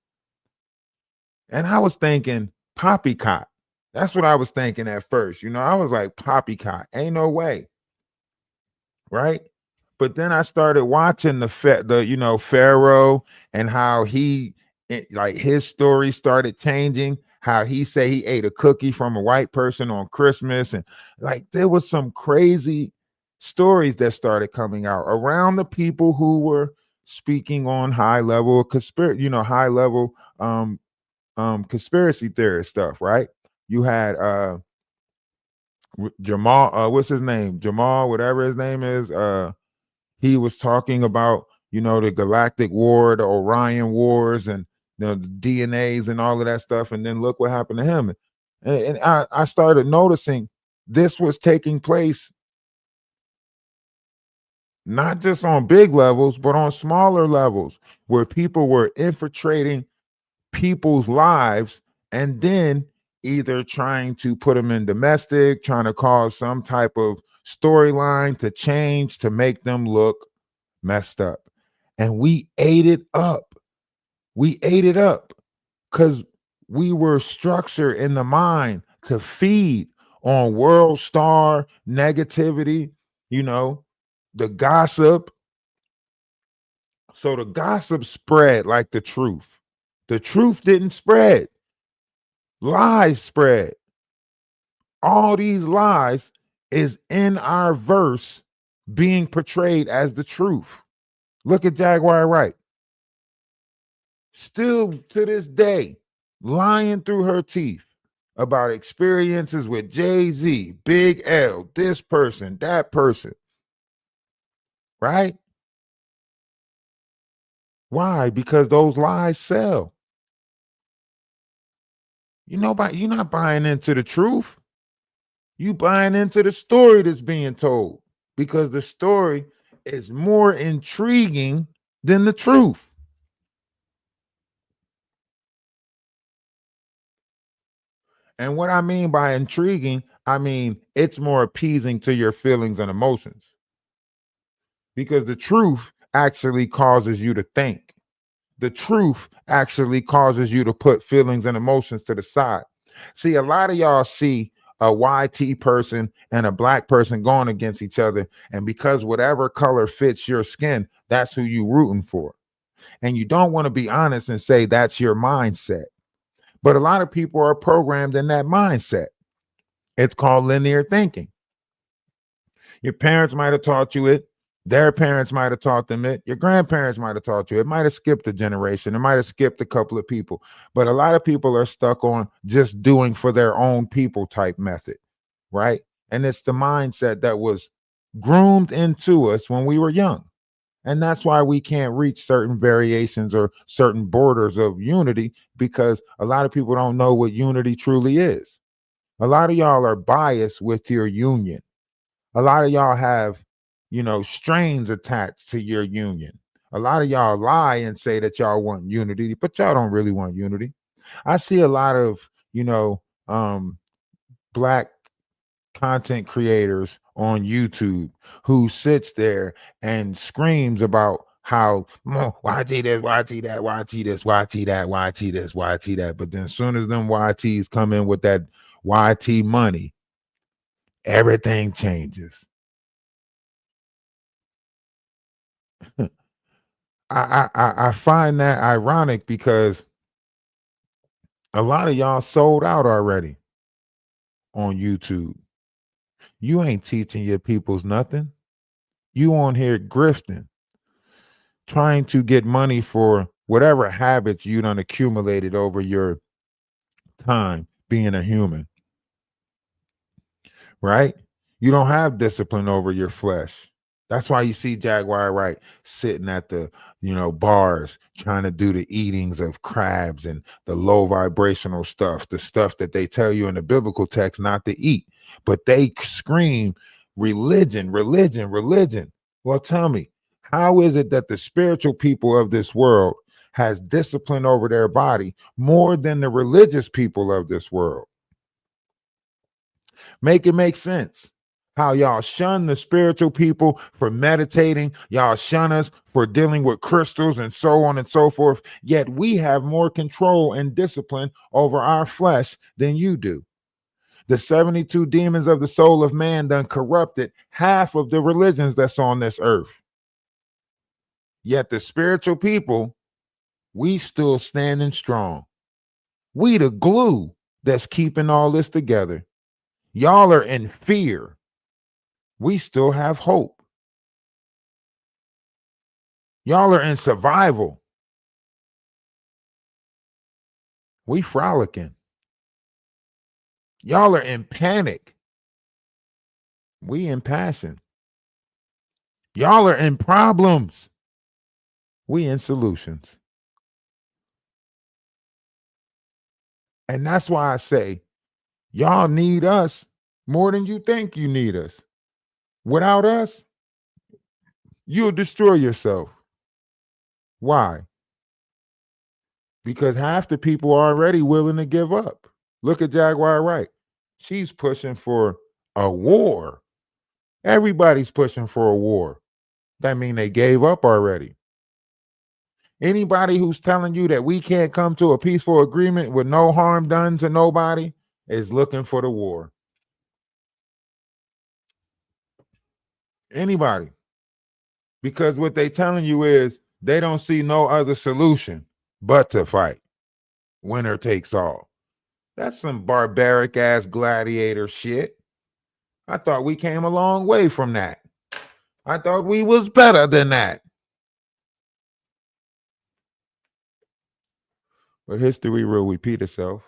And I was thinking poppycock. That's what I was thinking at first. I was like, poppycock, ain't no way. Right. But then I started watching the Pharaoh and how like his story started changing, how he said he ate a cookie from a white person on Christmas. And like there was some crazy stories that started coming out around the people who were speaking on high level high level conspiracy theorist stuff, right? You had Jamal, what's his name? Jamal, whatever his name is. He was talking about, the Galactic War, the Orion Wars, and the DNAs and all of that stuff, and then look what happened to him. And I started noticing this was taking place not just on big levels, but on smaller levels where people were infiltrating people's lives and then either trying to put them in domestic, trying to cause some type of storyline to change to make them look messed up. And we ate it up. We ate it up because we were structured in the mind to feed on world star negativity, you know, the gossip. So the gossip spread like the truth. The truth didn't spread. Lies spread. All these lies is in our verse being portrayed as the truth. Look at Jaguar Wright. Still to this day, lying through her teeth about experiences with Jay-Z, Big L, this person, that person. Right? Why? Because those lies sell. You're not buying into the truth. You buying into the story that's being told because the story is more intriguing than the truth. And what I mean by intriguing, I mean it's more appeasing to your feelings and emotions because the truth actually causes you to think. The truth actually causes you to put feelings and emotions to the side. See, a lot of y'all see a YT person and a black person going against each other, and because whatever color fits your skin, that's who you rooting for. And you don't want to be honest and say that's your mindset. But a lot of people are programmed in that mindset. It's called linear thinking. Your parents might have taught you it. Their parents might have taught them it. Your grandparents might have taught you. It might have skipped a generation. It might have skipped a couple of people. But a lot of people are stuck on just doing for their own people type method, right? And it's the mindset that was groomed into us when we were young. And that's why we can't reach certain variations or certain borders of unity because a lot of people don't know what unity truly is. A lot of y'all are biased with your union. A lot of y'all have, strains attached to your union. A lot of y'all lie and say that y'all want unity, but y'all don't really want unity. I see a lot of, black content creators on YouTube who sits there and screams about how YT this, YT that, YT this, YT that, YT this, YT that. But then as soon as them YTs come in with that YT money, everything changes. I find that ironic because a lot of y'all sold out already on YouTube. You ain't teaching your peoples nothing. You on here grifting, trying to get money for whatever habits you done accumulated over your time being a human, right? You don't have discipline over your flesh. That's why you see Jaguar Wright sitting at the, bars trying to do the eatings of crabs and the low vibrational stuff, the stuff that they tell you in the biblical text not to eat. But they scream religion, religion, religion. Well, tell me, how is it that the spiritual people of this world has discipline over their body more than the religious people of this world? Make it make sense. How y'all shun the spiritual people for meditating, y'all shun us for dealing with crystals and so on and so forth. Yet we have more control and discipline over our flesh than you do. The 72 demons of the soul of man done corrupted half of the religions that's on this earth. Yet the spiritual people, we still standing strong. We the glue that's keeping all this together. Y'all are in fear. We still have hope. Y'all are in survival. We frolicking. Y'all are in panic. We in passion. Y'all are in problems. We in solutions. And that's why I say y'all need us more than you think you need us. Without us, you'll destroy yourself. Why? Because half the people are already willing to give up. Look at Jaguar Wright. She's pushing for a war. Everybody's pushing for a war. That means they gave up already. Anybody who's telling you that we can't come to a peaceful agreement with no harm done to nobody is looking for the war. Anybody. Because what they telling you is they don't see no other solution but to fight. Winner takes all. That's some barbaric ass gladiator shit. I thought we came a long way from that. I thought we was better than that. But history will repeat itself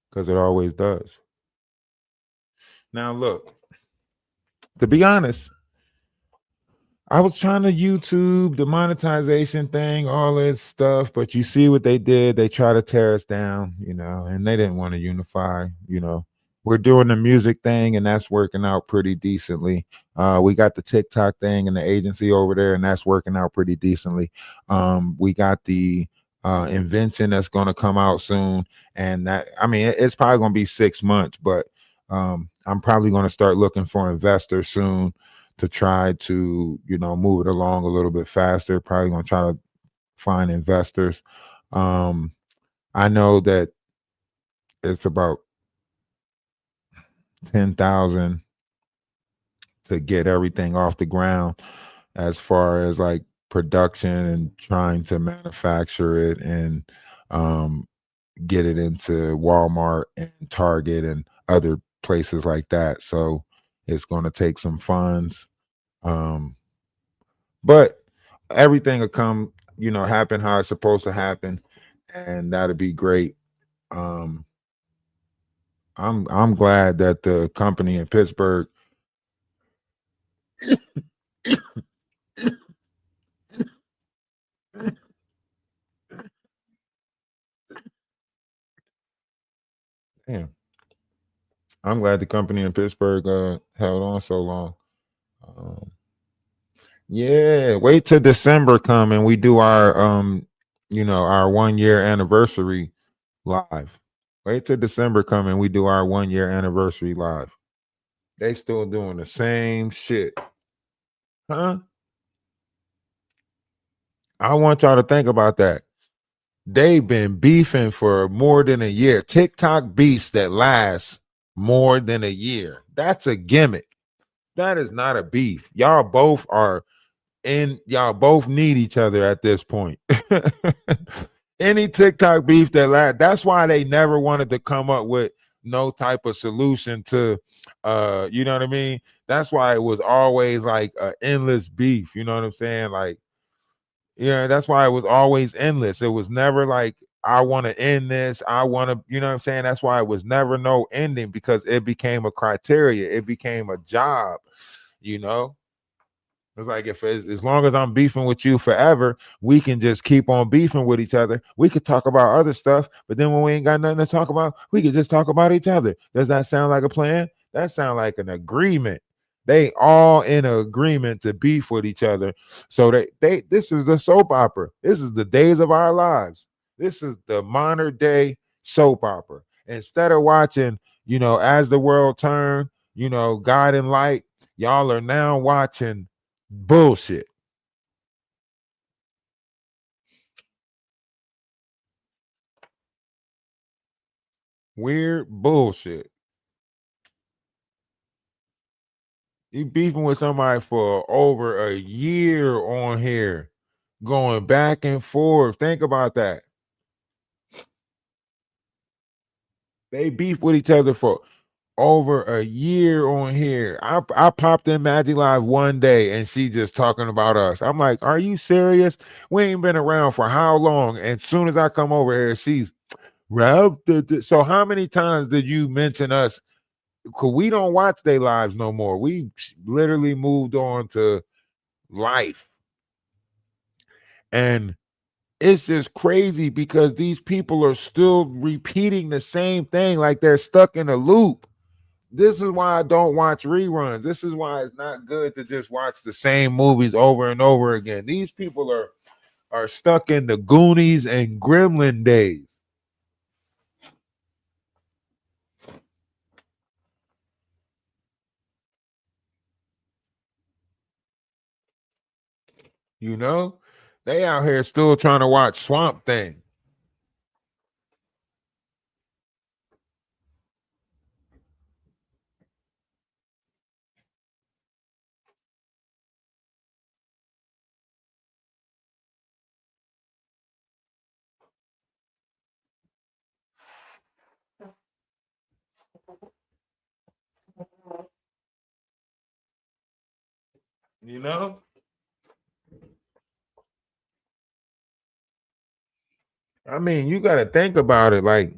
because it always does. Now, look, to be honest, I was trying to YouTube the monetization thing, all this stuff, but you see what they did. They try to tear us down, and they didn't want to unify, We're doing the music thing, and that's working out pretty decently. We got the TikTok thing and the agency over there, and that's working out pretty decently. We got the invention that's going to come out soon, and it's probably going to be 6 months, but I'm probably going to start looking for investors soon to try to, move it along a little bit faster. Probably going to try to find investors. I know that it's about 10,000 to get everything off the ground as far as like production and trying to manufacture it and get it into Walmart and Target and other places like that. So it's going to take some funds. But everything will come, happen how it's supposed to happen, and that'll be great. I'm glad that the company in Pittsburgh damn. I'm glad the company in Pittsburgh held on so long. Yeah, wait till December come and we do our our 1 year anniversary live. Wait till December come and we do our 1 year anniversary live. They still doing the same shit. Huh? I want y'all to think about that. They've been beefing for more than a year. TikTok beefs that last more than a year. That's a gimmick. That is not a beef. Y'all both need each other at this point. Any TikTok beef that last, that's why they never wanted to come up with no type of solution to you know what I mean? That's why it was always like an endless beef, you know what I'm saying? Like, that's why it was always endless. It was never like, I want to end this. I want to, you know what I'm saying? That's why it was never no ending, because it became a criteria. It became a job, It's like, as long as I'm beefing with you forever, we can just keep on beefing with each other. We could talk about other stuff, but then when we ain't got nothing to talk about, we could just talk about each other. Does that sound like a plan? That sound like an agreement. They all in agreement to beef with each other. So this is the soap opera. This is the days of our lives. This is the modern day soap opera. Instead of watching, As the World Turned, God and Light, y'all are now watching bullshit. Weird bullshit. You beefing with somebody for over a year on here, going back and forth. Think about that. They beef with each other for over a year on here. I popped in Magic Live one day and she just talking about us. I'm like, are you serious? We ain't been around for how long? And as soon as I come over here, she's Ralph. So how many times did you mention us? Cause we don't watch their lives no more. We literally moved on to life. And It's just crazy because these people are still repeating the same thing like they're stuck in a loop. This is why I don't watch reruns. This is why it's not good to just watch the same movies over and over again. These people are stuck in the Goonies and Gremlin days. You know, they out here still trying to watch Swamp Thing. You know, I mean, you got to think about it. Like,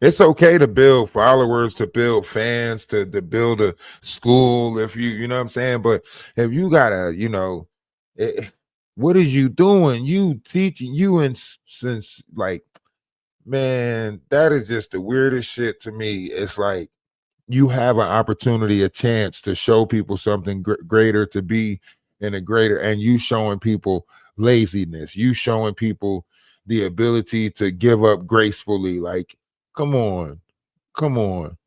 it's okay to build followers, to build fans, to build a school. If you know what I'm saying. But if you gotta, what is you doing? You teaching you and since like, man, that is just the weirdest shit to me. It's like you have an opportunity, a chance to show people something greater, to be in a greater, and you showing people laziness, you showing people the ability to give up gracefully. Like, come on, come on.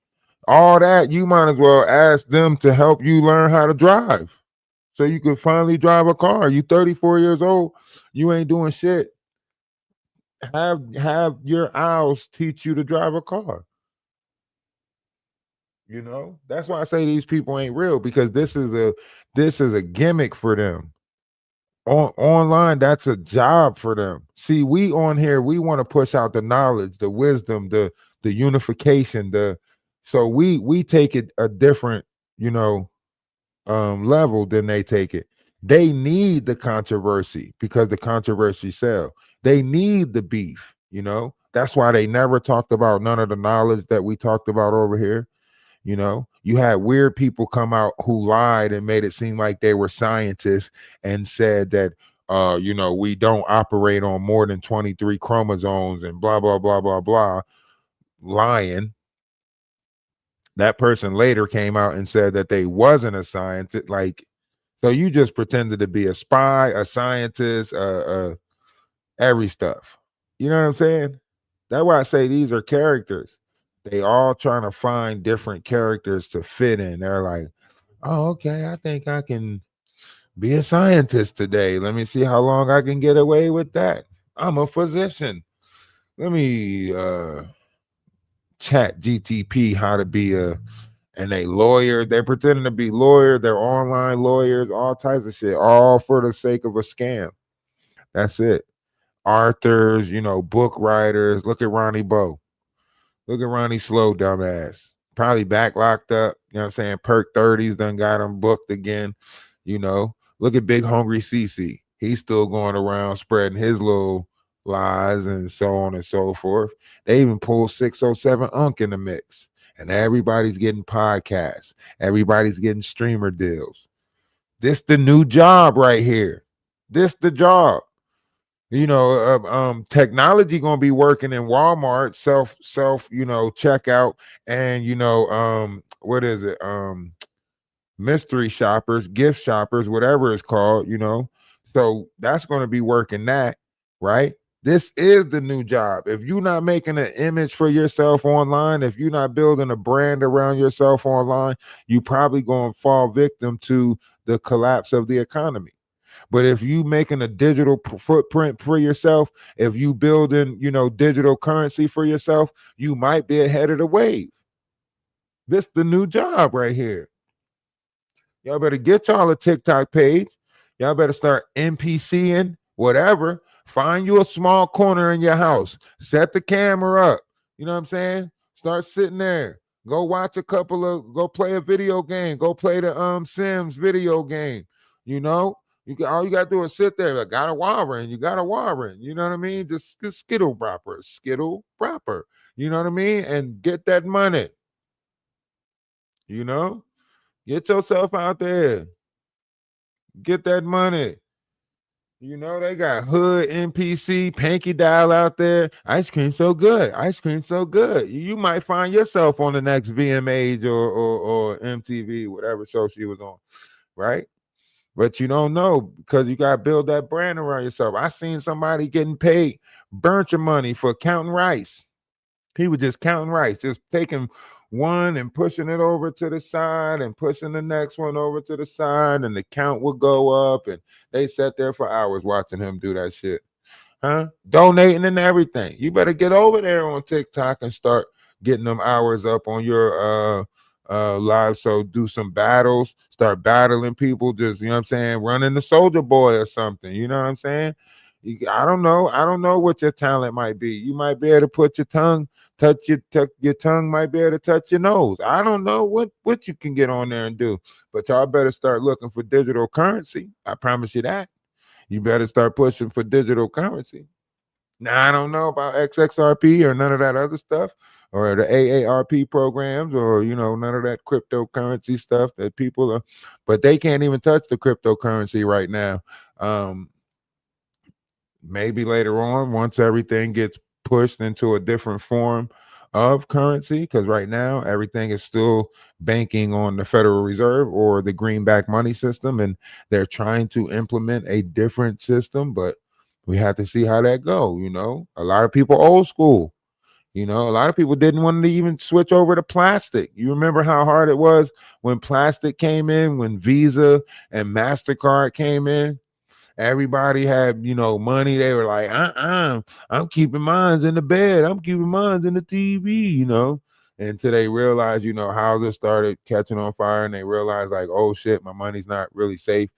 All that, you might as well ask them to help you learn how to drive so you could finally drive a car. You 34 years old, you ain't doing shit. Have your owls teach you to drive a car. You know, that's why I say these people ain't real, because this is a gimmick for them. Online, that's a job for them. See, we on here, we want to push out the knowledge, the wisdom, the unification, so we take it a different, level than they take it. They need the controversy because the controversy sell. They need the beef, That's why they never talked about none of the knowledge that we talked about over here. You had weird people come out who lied and made it seem like they were scientists and said that we don't operate on more than 23 chromosomes and blah blah blah blah blah, lying. That person later came out and said that they wasn't a scientist. Like, so you just pretended to be a spy, a scientist, every stuff. You know what I'm saying? That's why I say these are characters. They all trying to find different characters to fit in. They're like, oh, okay, I think I can be a scientist today. Let me see how long I can get away with that. I'm a physician. Let me chat GTP how to be and a lawyer. They're pretending to be lawyers. They're online lawyers, all types of shit, all for the sake of a scam. That's it. Authors, book writers. Look at Ronnie Bo. Look at Ronnie Slow, dumbass. Probably back locked up. You know what I'm saying? Perk 30s done got him booked again. Look at Big Hungry CC. He's still going around spreading his little lies and so on and so forth. They even pulled 607 Unk in the mix. And everybody's getting podcasts. Everybody's getting streamer deals. This the new job right here. This the job. Technology gonna be working in Walmart, self checkout, and what is it, mystery shoppers, gift shoppers, whatever it's called, so that's going to be working that, right? This is the new job. If you're not making an image for yourself online, if you're not building a brand around yourself online, you probably going to fall victim to the collapse of the economy. But if you making a digital footprint for yourself, if you building, digital currency for yourself, you might be ahead of the wave. This the new job right here. Y'all better get y'all a TikTok page. Y'all better start NPCing, whatever. Find you a small corner in your house. Set the camera up. You know what I'm saying? Start sitting there. Go watch go play a video game. Go play the Sims video game. All you gotta do is sit there. Got a Warren. You got a Warren. You know what I mean? Just skittle proper. Skittle proper. You know what I mean? And get that money. Get yourself out there. Get that money. You know, they got Hood, NPC, Panky Dial out there. Ice cream so good. Ice cream so good. You might find yourself on the next VMAs or MTV, whatever show she was on, right? But you don't know because you got to build that brand around yourself. I seen somebody getting paid bunch of money for counting rice. He was just counting rice, just taking one and pushing it over to the side and pushing the next one over to the side, and the count would go up. And they sat there for hours watching him do that shit. Huh? Donating and everything. You better get over there on TikTok and start getting them hours up on your live. So do some battles, start battling people, just you know what I'm saying, running the Soldier Boy or something. You know what I'm saying? I don't know. I don't know what your talent might be. You might be able to put your tongue, your tongue might be able to touch your nose. I don't know what you can get on there and do. But y'all better start looking for digital currency. I promise you that. You better start pushing for digital currency. Now, I don't know about XXRP or none of that other stuff or the AARP programs or, none of that cryptocurrency stuff that people are, but they can't even touch the cryptocurrency right now. Maybe later on, once everything gets pushed into a different form of currency, because right now everything is still banking on the Federal Reserve or the greenback money system, and they're trying to implement a different system, but we have to see how that go. A lot of people old school. A lot of people didn't want to even switch over to plastic. You remember how hard it was when plastic came in, when Visa and MasterCard came in? Everybody had, money. They were like, I'm keeping mines in the bed. I'm keeping mines in the TV. Until they realized, houses started catching on fire and they realized like, oh shit, my money's not really safe.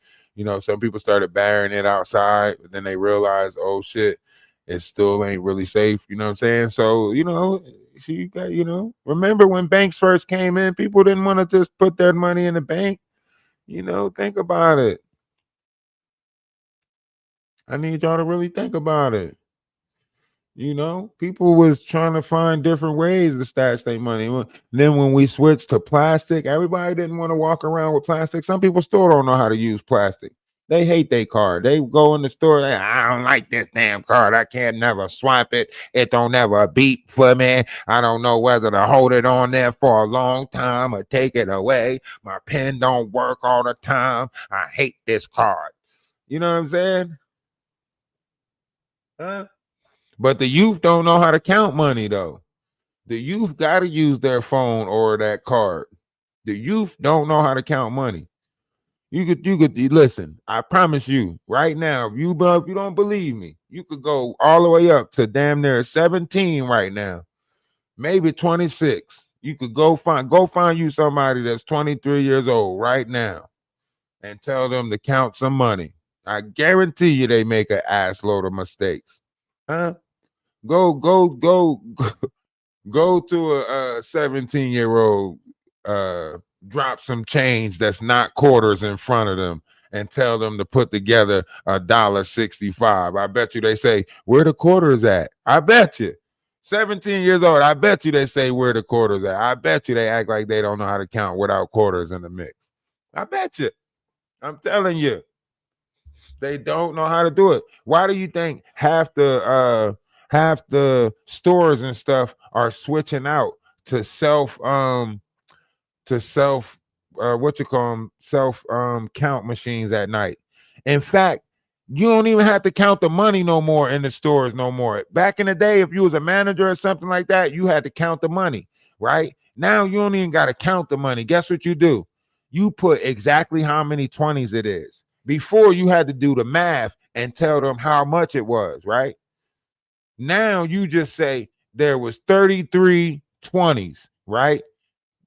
Some people started burying it outside, but then they realized, oh shit, it still ain't really safe. You know what I'm saying? So, she got, remember when banks first came in, people didn't want to just put their money in the bank. Think about it. I need y'all to really think about it. People was trying to find different ways to stash their money. Then when we switched to plastic, everybody didn't want to walk around with plastic. Some people still don't know how to use plastic. They hate their card. They go in the store. I don't like this damn card. I can't never swipe it. It don't never beep for me. I don't know whether to hold it on there for a long time or take it away. My pen don't work all the time. I hate this card. You know what I'm saying? Huh? But the youth don't know how to count money though. The youth got to use their phone or that card. The youth don't know how to count money. You could listen. I promise you, right now, if you don't believe me, you could go all the way up to damn near 17 right now, maybe 26. You could go find you somebody that's 23 years old right now, and tell them to count some money. I guarantee you, they make an ass load of mistakes. Huh? Go to a 17-year-old, drop some change that's not quarters in front of them and tell them to put together $1.65. I bet you they say, where the quarters at? I bet you. 17 years old, I bet you they say where the quarters at. I bet you they act like they don't know how to count without quarters in the mix. I bet you. I'm telling you. They don't know how to do it. Why do you think half the stores and stuff are switching out to self what you call them, self count machines at night? In fact, you don't even have to count the money no more in the stores no more. Back in the day, if you was a manager or something like that, you had to count the money, right? Now you don't even got to count the money. Guess what you do? You put exactly how many 20s it is. Before, you had to do the math and tell them how much it was, right? Now you just say there was 33 20s, right?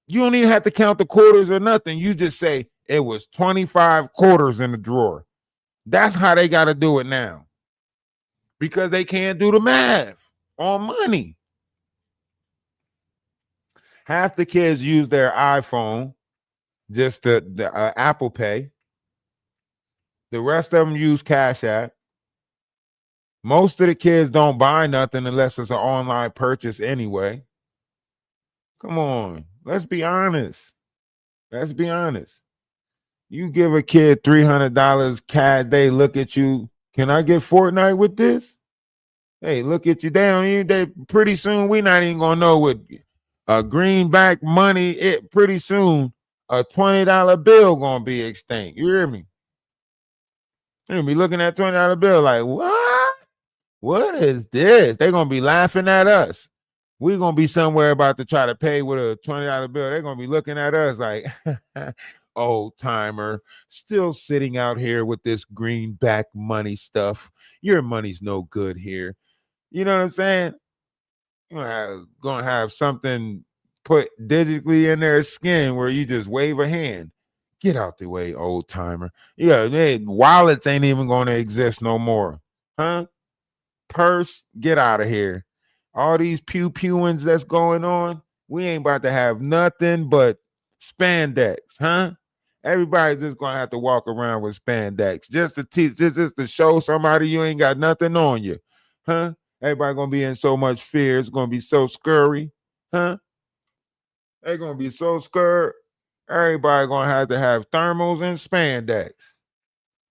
You don't even have to count the quarters or nothing. You just say it was 25 quarters in the drawer. That's how they got to do it now, because they can't do the math on money. Half the kids use their iPhone, just the Apple Pay. The rest of them use Cash App. Most of the kids don't buy nothing unless it's an online purchase anyway. Come on, let's be honest. Let's be honest. You give a kid $300 cash, they look at you Can I get Fortnite with this? Hey, look at you. They pretty soon we not even gonna know what greenback money. It pretty soon a $20 bill gonna be extinct. You hear me? You're gonna be looking at $20 bill like what? What is this? They're gonna be laughing at us. We're gonna be somewhere about to try to pay with a $20 bill. They're gonna be looking at us like old timer, still sitting out here with this greenback money stuff. Your money's no good here. You know what I'm saying? Gonna have something put digitally in their skin where you just wave a hand. Get out the way, old timer. Yeah, wallets ain't even gonna exist no more. Huh? Purse, get out of here. All these pew pewings that's going on, we ain't about to have nothing but spandex, huh? Everybody's just gonna have to walk around with spandex just to teach, just to show somebody you ain't got nothing on you, huh? Everybody gonna be in so much fear. It's gonna be so scurry, huh? They're gonna be so scared. Everybody gonna have to have thermals and spandex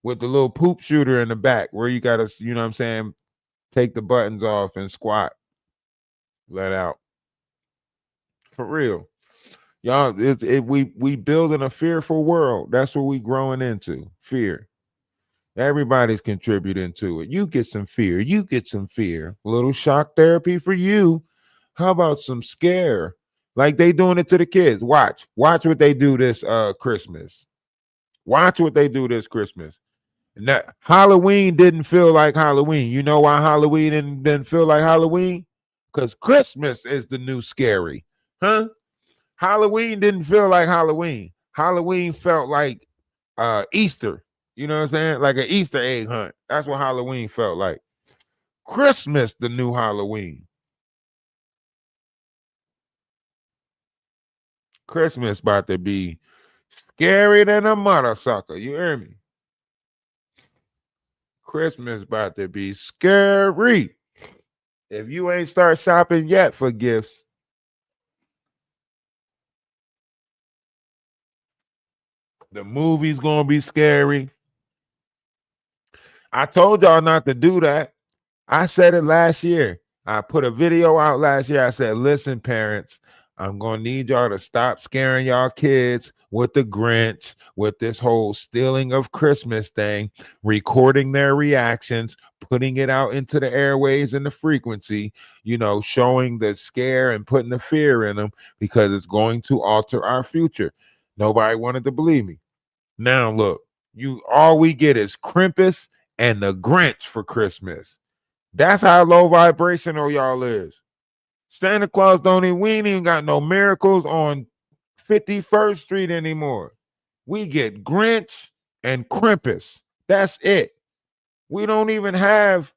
with the little poop shooter in the back where you gotta, you know what I'm saying, take the buttons off and squat, let out. For real. Y'all, we building a fearful world. That's what we growing into. Fear. Everybody's contributing to it. You get some fear. You get some fear. A little shock therapy for you. How about some scare? Like they doing it to the kids. Watch what they do this Christmas. Watch what they do this Christmas. Now, Halloween didn't feel like Halloween. You know why Halloween didn't feel like Halloween? Because Christmas is the new scary. Huh? Halloween didn't feel like Halloween. Halloween felt like Easter. You know what I'm saying? Like an Easter egg hunt. That's what Halloween felt like. Christmas, the new Halloween. Christmas about to be scary than a mother sucker. You hear me? Christmas about to be scary. If you ain't start shopping yet for gifts, the movie's gonna be scary. I told y'all not to do that. I said it last year. I put a video out last year. I said, listen, parents, I'm going to need y'all to stop scaring y'all kids with the Grinch, with this whole stealing of Christmas thing, recording their reactions, putting it out into the airways and the frequency, you know, showing the scare and putting the fear in them because it's going to alter our future. Nobody wanted to believe me. Now, look, all we get is Krampus and the Grinch for Christmas. That's how low vibrational y'all is. Santa Claus we ain't even got no miracles on 51st Street anymore. We get Grinch and Krampus. That's it. We don't even have,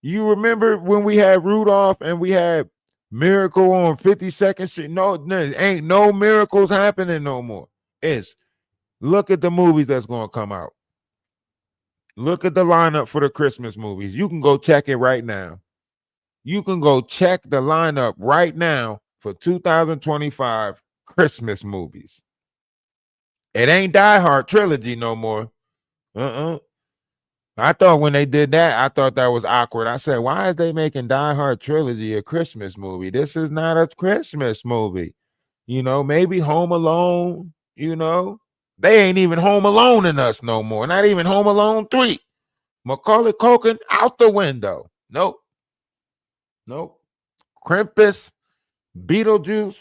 you remember when we had Rudolph and we had Miracle on 52nd Street? No, ain't no miracles happening no more. Look at the movies that's going to come out. Look at the lineup for the Christmas movies. You can go check it right now. You can go check the lineup right now for 2025 Christmas movies. It ain't Die Hard trilogy no more. I thought when they did that, I thought that was awkward. I said, why is they making Die Hard trilogy a Christmas movie? This is not a Christmas movie. You know, maybe Home Alone, you know. They ain't even Home Alone in us no more. Not even Home Alone 3. Macaulay Culkin out the window. Nope. Krampus, Beetlejuice,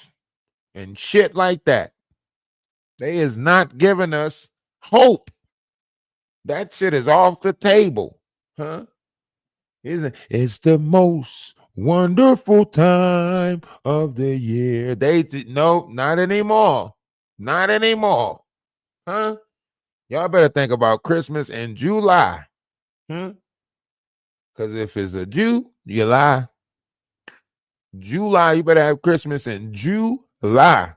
and shit like that. They is not giving us hope. That shit is off the table. Huh? It's the most wonderful time of the year. No, not anymore. Not anymore. Huh? Y'all better think about Christmas in July. Huh? Because if it's a Jew, you lie. July, you better have Christmas in July.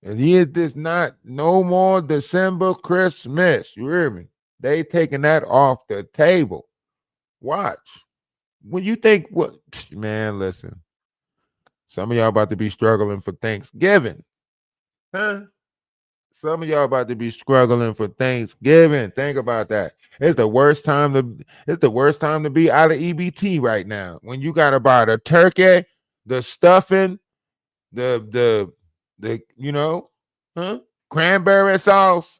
And this not no more December Christmas. You hear me? They taking that off the table. Watch. When you think what, man, listen. Some of y'all about to be struggling for Thanksgiving. Huh? Some of y'all about to be struggling for Thanksgiving. Think about that. It's the worst time to be out of EBT right now. When you gotta buy the turkey, the stuffing, the huh? Cranberry sauce,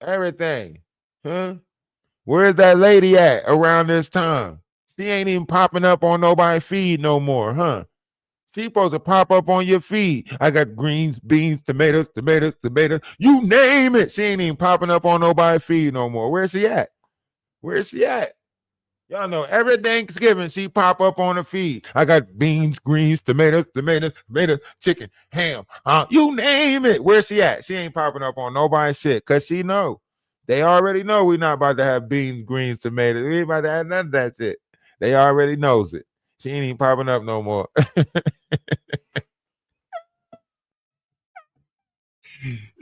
everything. Huh? Where's that lady at around this time? She ain't even popping up on nobody's feed no more, huh? She supposed to pop up on your feed. I got greens, beans, tomatoes, tomatoes, tomatoes. You name it. She ain't even popping up on nobody's feed no more. Where's she at? Where's she at? Y'all know every Thanksgiving she pop up on the feed. I got beans, greens, tomatoes, tomatoes, tomatoes, chicken, ham. You name it. Where's she at? She ain't popping up on nobody's shit because she know. They already know we not about to have beans, greens, tomatoes. We ain't about to have none of that shit. They already knows it. She ain't even popping up no more.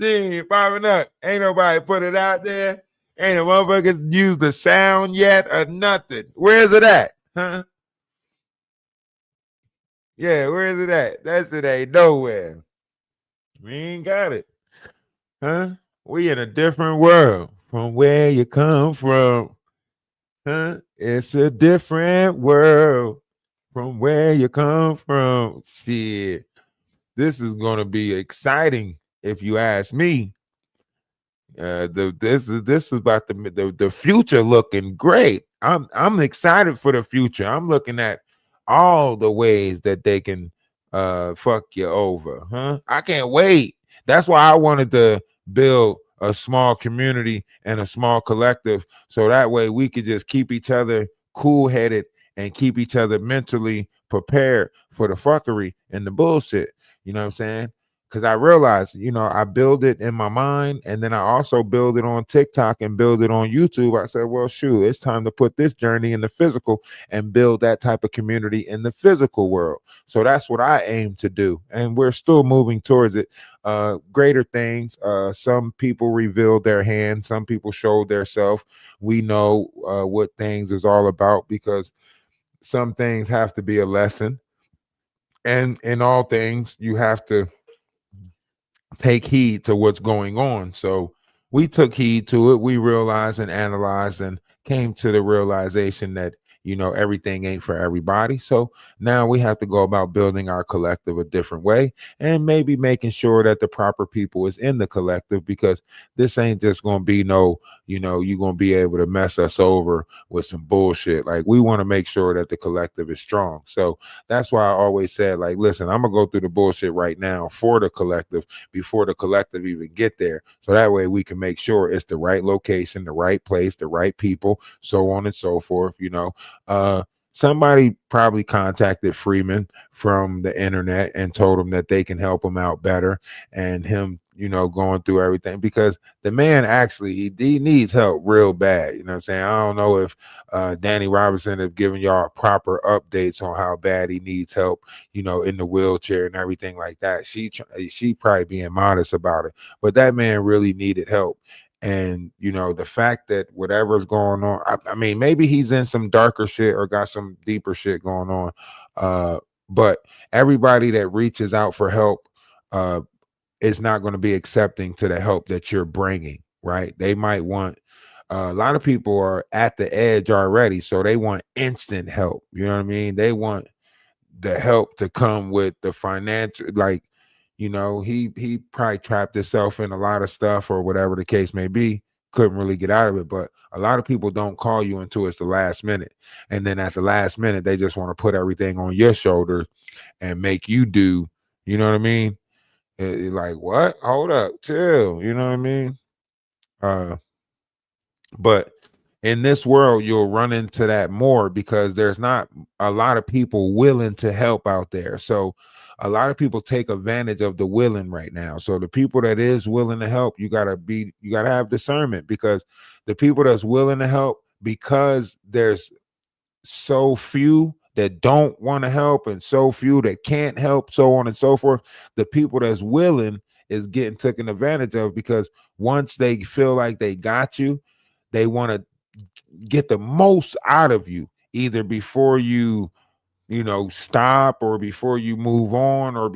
She ain't popping up. Ain't nobody put it out there. Ain't a motherfucker use the sound yet or nothing. Where's it at? Huh? Yeah, where is it at? That shit ain't nowhere. We ain't got it. Huh? We in a different world from where you come from. Huh? It's a different world from where you come from. Shit. This is gonna be exciting if you ask me. This is about the future looking great. I'm excited for the future. I'm looking at all the ways that they can fuck you over, huh? I can't wait. That's why I wanted to build a small community and a small collective, so that way we could just keep each other cool headed and keep each other mentally prepared for the fuckery and the bullshit. You know what I'm saying? Because I realized, I build it in my mind and then I also build it on TikTok and build it on YouTube. I said, well, shoot, it's time to put this journey in the physical and build that type of community in the physical world. So that's what I aim to do. And we're still moving towards it. Greater things. Some people revealed their hand, some people showed their self. We know what things is all about because some things have to be a lesson. And in all things, you have to take heed to what's going on. So we took heed to it. We realized and analyzed and came to the realization that, everything ain't for everybody. So now we have to go about building our collective a different way and maybe making sure that the proper people is in the collective because this ain't just going to be no, you're going to be able to mess us over with some bullshit. Like we want to make sure that the collective is strong. So that's why I always said, like, listen, I'm going to go through the bullshit right now for the collective before the collective even get there. So that way we can make sure it's the right location, the right place, the right people, so on and so forth. Somebody probably contacted Freeman from the internet and told him that they can help him out better and him, going through everything because the man actually he needs help real bad. You know what I'm saying? I don't know if Danny Robinson have given y'all proper updates on how bad he needs help, in the wheelchair and everything like that. She probably being modest about it, but that man really needed help. And the fact that whatever's going on, I mean, maybe he's in some darker shit or got some deeper shit going on. But everybody that reaches out for help is not going to be accepting to the help that you're bringing, right? They might want a lot of people are at the edge already, so they want instant help. You know what I mean? They want the help to come with the financial, like, he probably trapped himself in a lot of stuff or whatever the case may be, couldn't really get out of it. But a lot of people don't call you until it's the last minute, and then at the last minute they just want to put everything on your shoulders and make you do, you know what I mean? Like, what? Hold up, chill, you know what I mean? uh but in this world, you'll run into that more because there's not a lot of people willing to help out there. So a lot of people take advantage of the willing right now. So the people that is willing to help, you gotta have discernment because the people that's willing to help, because there's so few that don't want to help and so few that can't help, so on and so forth. The people that's willing is getting taken advantage of because once they feel like they got you, they want to get the most out of you, either before you stop, or before you move on, or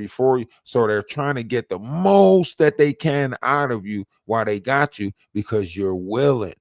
so they're trying to get the most that they can out of you while they got you, because you're willing.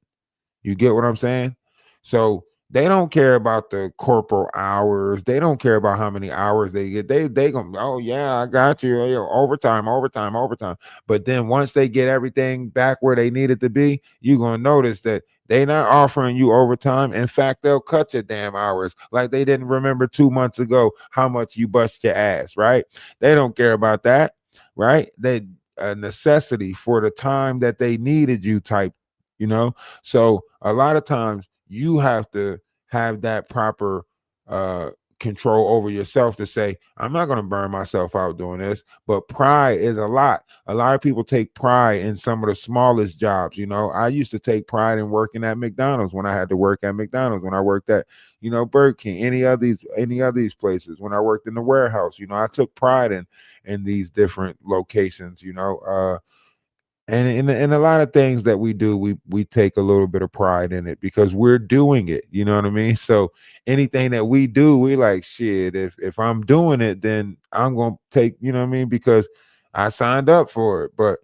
You get what I'm saying? So they don't care about the corporal hours. They don't care about how many hours they get. They gonna, oh yeah, I got you. Hey, overtime, overtime, overtime. But then once they get everything back where they need it to be, you're gonna notice that they not offering you overtime. In fact, they'll cut your damn hours. Like they didn't remember 2 months ago how much you bust your ass, right? They don't care about that, right? They a necessity for the time that they needed you type, you know. So a lot of times you have to have that proper uh control over yourself to say, I'm not going to burn myself out doing this. But pride is a lot of people take pride in some of the smallest jobs. I used to take pride in working at McDonald's when I had to work at McDonald's, when I worked at Burger King, any of these places, when I worked in the warehouse. I took pride in these different locations. And in a lot of things that we do, we take a little bit of pride in it because we're doing it. You know what I mean? So anything that we do, we like, shit. If I'm doing it, then I'm gonna take. You know what I mean? Because I signed up for it. But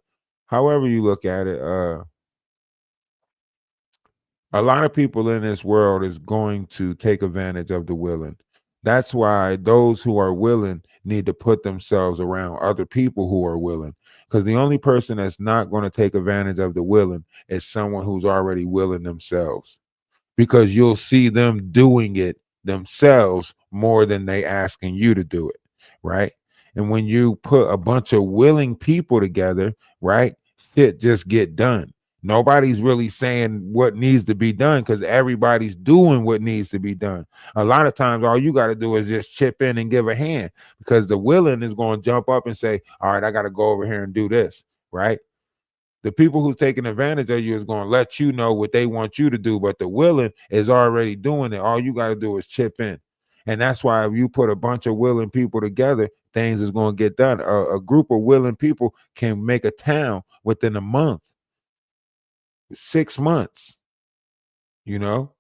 however you look at it, a lot of people in this world is going to take advantage of the willing. That's why those who are willing need to put themselves around other people who are willing. Because the only person that's not going to take advantage of the willing is someone who's already willing themselves, because you'll see them doing it themselves more than they asking you to do it, right? And when you put a bunch of willing people together, right, shit just get done. Nobody's really saying what needs to be done because everybody's doing what needs to be done. A lot of times, all you got to do is just chip in and give a hand, because the willing is going to jump up and say, all right, I got to go over here and do this, right? The people who's taking advantage of you is going to let you know what they want you to do, but the willing is already doing it. All you got to do is chip in. And that's why if you put a bunch of willing people together, things is going to get done. A group of willing people can make a town within a month, 6 months, you know,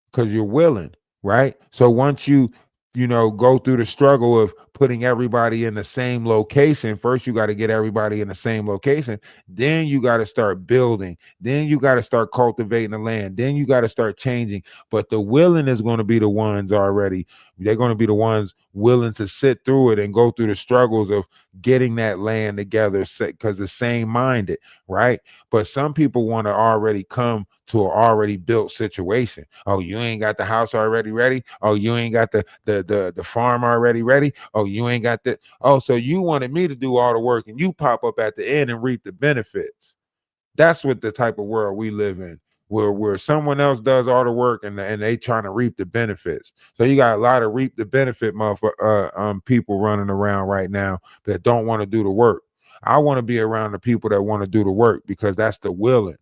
because you're willing, right? So once you go through the struggle of putting everybody in the same location, first you got to get everybody in the same location. Then you got to start building. Then you got to start cultivating the land. Then you got to start changing. But the willing is going to be the ones already. They're going to be the ones willing to sit through it and go through the struggles of getting that land together, because the same minded, right? But some people want to already come to an already built situation. Oh, you ain't got the house already ready. Oh, you ain't got the farm already ready. Oh, you ain't got the. Oh, so you wanted me to do all the work and you pop up at the end and reap the benefits. That's what the type of world we live in, where someone else does all the work and they trying to reap the benefits. So you got a lot of reap the benefit people running around right now that don't want to do the work. I want to be around the people that want to do the work, because that's the willing,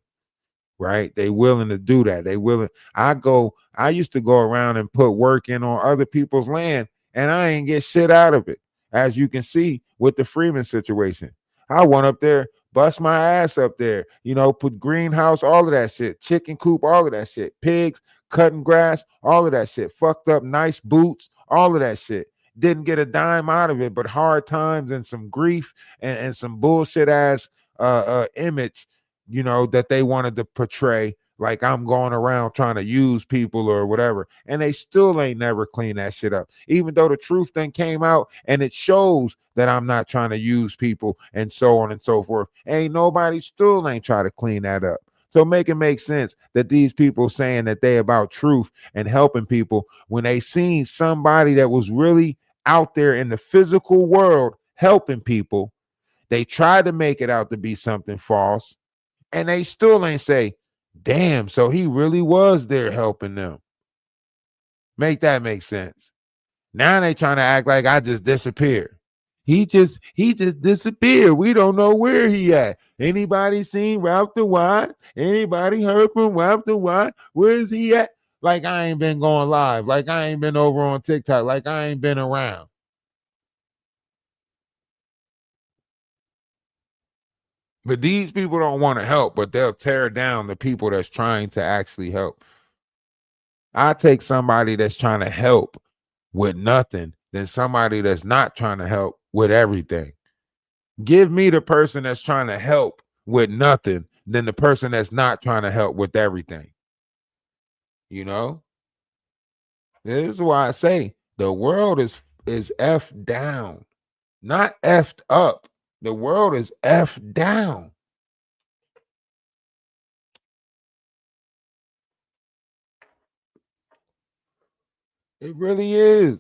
right? They willing to do that. They willing. I used to go around and put work in on other people's land, and I ain't get shit out of it. As you can see with the Freeman situation, I went up there, bust my ass up there, put greenhouse, all of that shit, chicken coop, all of that shit, pigs, cutting grass, all of that shit, fucked up nice boots, all of that shit. Didn't get a dime out of it, but hard times and some grief and some bullshit ass image, that they wanted to portray, like I'm going around trying to use people or whatever. And they still ain't never clean that shit up. Even though the truth then came out and it shows that I'm not trying to use people and so on and so forth. Ain't nobody still ain't try to clean that up. So make it make sense that these people saying that they about truth and helping people, when they seen somebody that was really out there in the physical world helping people, they tried to make it out to be something false, and they still ain't say, damn, so he really was there helping them. Make that make sense. Now they trying to act like I just disappeared. He just disappeared. We don't know where he at. Anybody seen RalphdaWise? Anybody heard from RalphdaWise? Where is he at? Like I ain't been going live. Like I ain't been over on TikTok. Like I ain't been around. But these people don't want to help, but they'll tear down the people that's trying to actually help. I take somebody that's trying to help with nothing than somebody that's not trying to help with everything. Give me the person that's trying to help with nothing than the person that's not trying to help with everything. You know? This is why I say the world is effed down, not effed up. The world is effed down. It really is.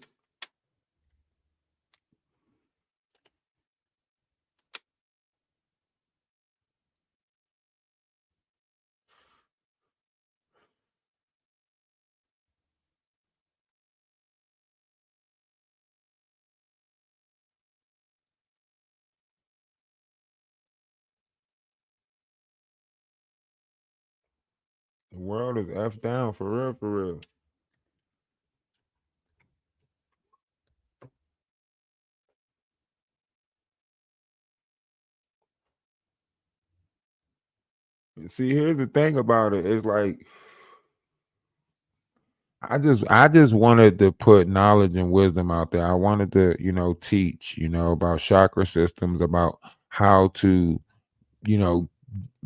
The world is effed down for real, for real. See, here's the thing about it. It's like I just wanted to put knowledge and wisdom out there. I wanted to, teach, about chakra systems, about how to, you know,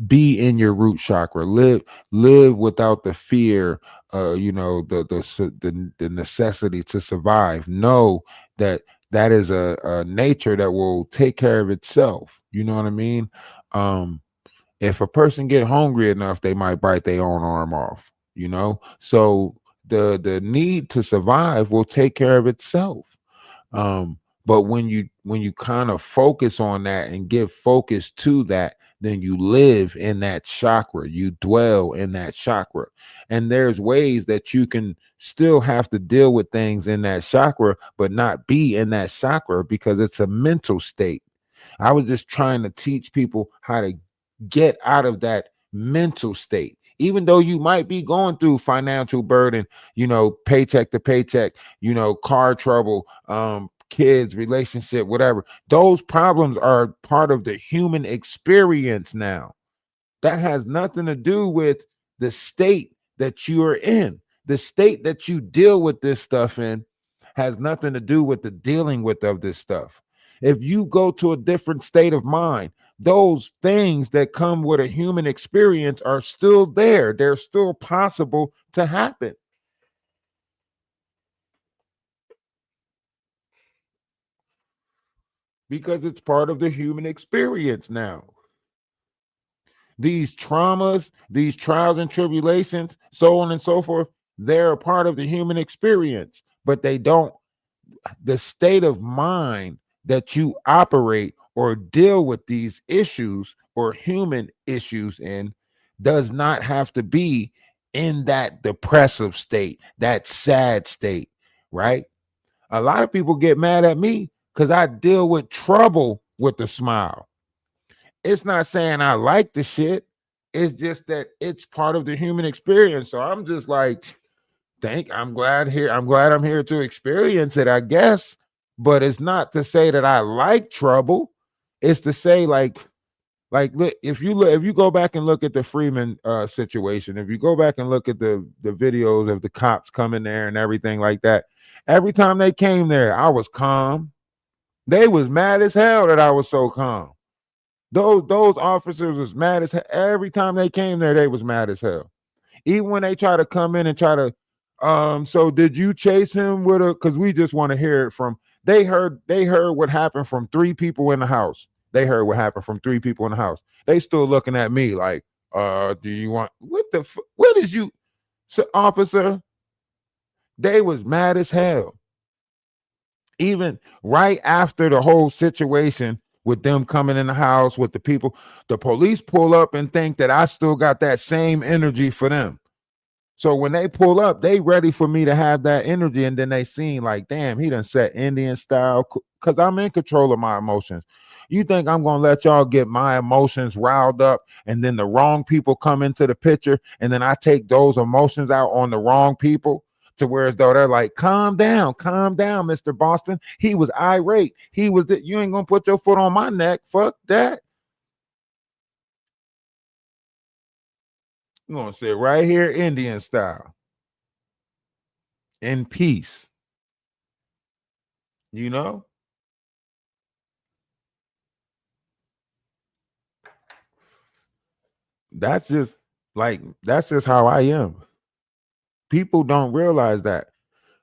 be in your root chakra, live without the fear, the necessity to survive. Know that that is a nature that will take care of itself. You know what I mean? If a person get hungry enough, they might bite their own arm off. So the need to survive will take care of itself. But when you kind of focus on that and give focus to that, then you live in that chakra, you dwell in that chakra. And there's ways that you can still have to deal with things in that chakra, but not be in that chakra, because it's a mental state. I was just trying to teach people how to get out of that mental state. Even though you might be going through financial burden, paycheck to paycheck, car trouble, kids, relationship, whatever. Those problems are part of the human experience now. That has nothing to do with the state that you're in. The state that you deal with this stuff in has nothing to do with the dealing with of this stuff. If you go to a different state of mind, those things that come with a human experience are still there. They're still possible to happen, because it's part of the human experience now. These traumas, these trials and tribulations, so on and so forth, they're a part of the human experience, but they don't, the state of mind that you operate or deal with these issues or human issues in does not have to be in that depressive state, that sad state, right? A lot of people get mad at me because I deal with trouble with a smile. It's not saying I like the shit. It's just that it's part of the human experience. So I'm just like, I'm glad here. I'm glad I'm here to experience it, I guess. But it's not to say that I like trouble. It's to say look, if you go back and look at the Freeman situation, if you go back and look at the videos of the cops coming there and everything like that, every time they came there, I was calm. They was mad as hell that I was so calm. Those officers was mad as hell. Every time they came there, they was mad as hell. Even when they try to come in and try to, so did you chase him with a? Because we just want to hear it from. They heard what happened from three people in the house. They heard what happened from three people in the house. They still looking at me like, do you want what is you, so, officer? They was mad as hell. Even right after the whole situation with them coming in the house with the people, the police pull up and think that I still got that same energy for them. So when they pull up, they ready for me to have that energy, and then they seen like, damn, he done set Indian style, because I'm in control of my emotions. You think I'm gonna let y'all get my emotions riled up, and then the wrong people come into the picture, and then I take those emotions out on the wrong people, to where as though they're like, calm down, Mr. Boston. He was irate. You ain't gonna put your foot on my neck. Fuck that. I'm gonna sit right here, Indian style, in peace. You know, that's just that's just how I am. People don't realize that.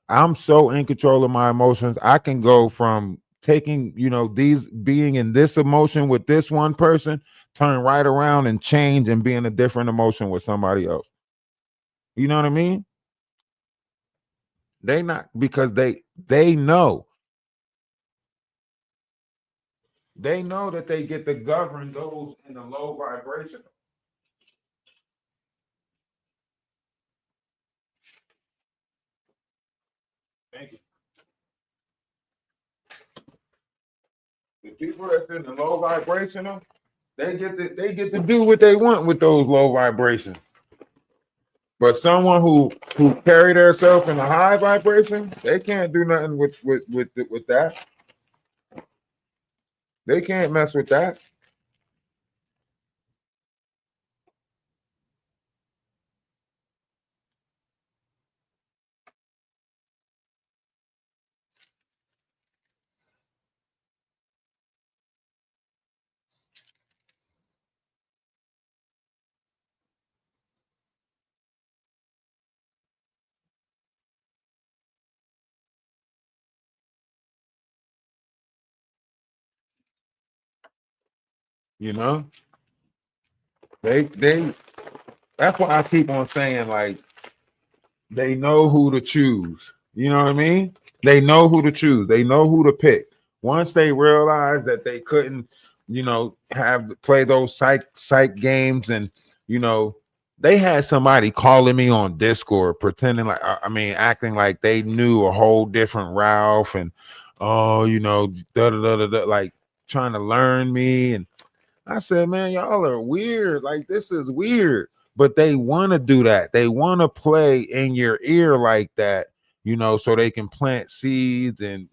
I'm so in control of my emotions. I can go from taking, these being in this emotion with this one person, turn right around and change and be in a different emotion with somebody else. You know what I mean? They not because they know that they get to govern those in the low vibration. Thank you. The people that's in the low vibrational, they get to do what they want with those low vibrations. But someone who carry themselves in a high vibration, they can't do nothing with that. They can't mess with that. You know, they. That's why I keep on saying like they know who to choose. You know what I mean? They know who to choose. They know who to pick. Once they realize that they couldn't, have play those psych games, and you know, they had somebody calling me on Discord, pretending like acting like they knew a whole different Ralph, and oh, da da da da, da like trying to learn me. And I said, man, y'all are weird. Like, this is weird. But they want to do that. They want to play in your ear like that, so they can plant seeds, and,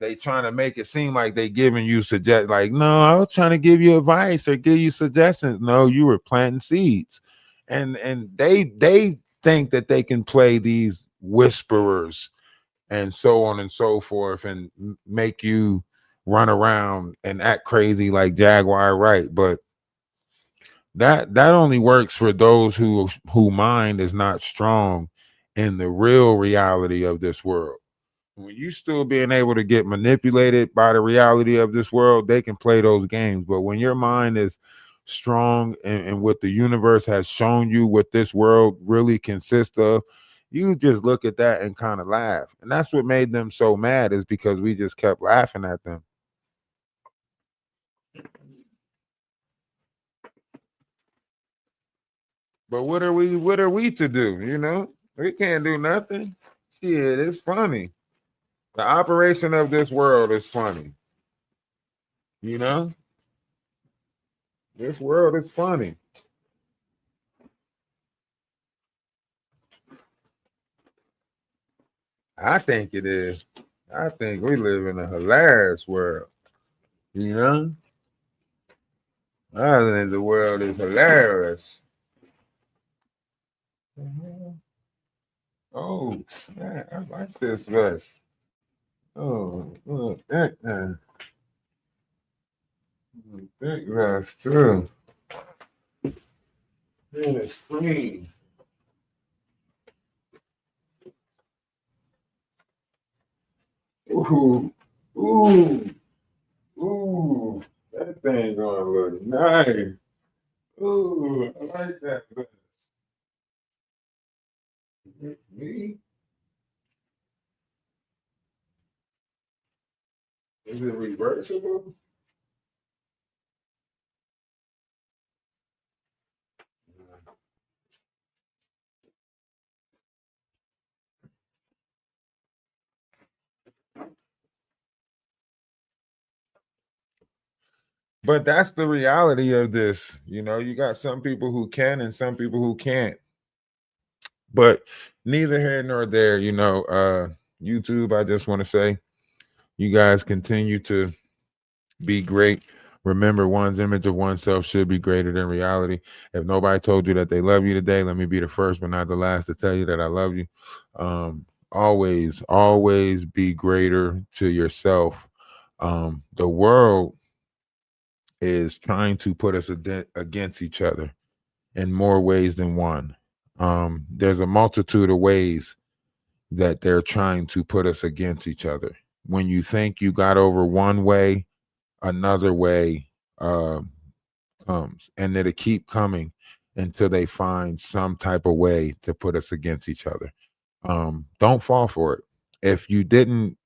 they trying to make it seem like they giving you like, no, I was trying to give you advice or give you suggestions. No, you were planting seeds. And they think that they can play these whisperers and so on and so forth, and make you run around and act crazy like Jaguar, right? But that only works for those who mind is not strong in the real reality of this world. When you still being able to get manipulated by the reality of this world, they can play those games. But when your mind is strong, and what the universe has shown you what this world really consists of, you just look at that and kind of laugh. And that's what made them so mad, is because we just kept laughing at them. But what are we to do? We can't do nothing. Shit, it's funny. The operation of this world is funny. You know, this world is funny. I think it is. I think we live in a hilarious world. You know, I think the world is hilarious. Oh, snap. I like this vest. Oh, look, that big vest too. And it's free. Ooh, ooh, ooh. That thing gonna look nice. Ooh, I like that vest. Me? Is it reversible? But that's the reality of this. You got some people who can and some people who can't. But neither here nor there, YouTube, I just want to say, you guys continue to be great. Remember, one's image of oneself should be greater than reality. If nobody told you that they love you today, let me be the first but not the last to tell you that I love you. always be greater to yourself. The world is trying to put us against each other in more ways than one. There's a multitude of ways that they're trying to put us against each other. When you think you got over one way, another way uh, comes, and it'll keep coming until they find some type of way to put us against each other. Don't fall for it. If you didn't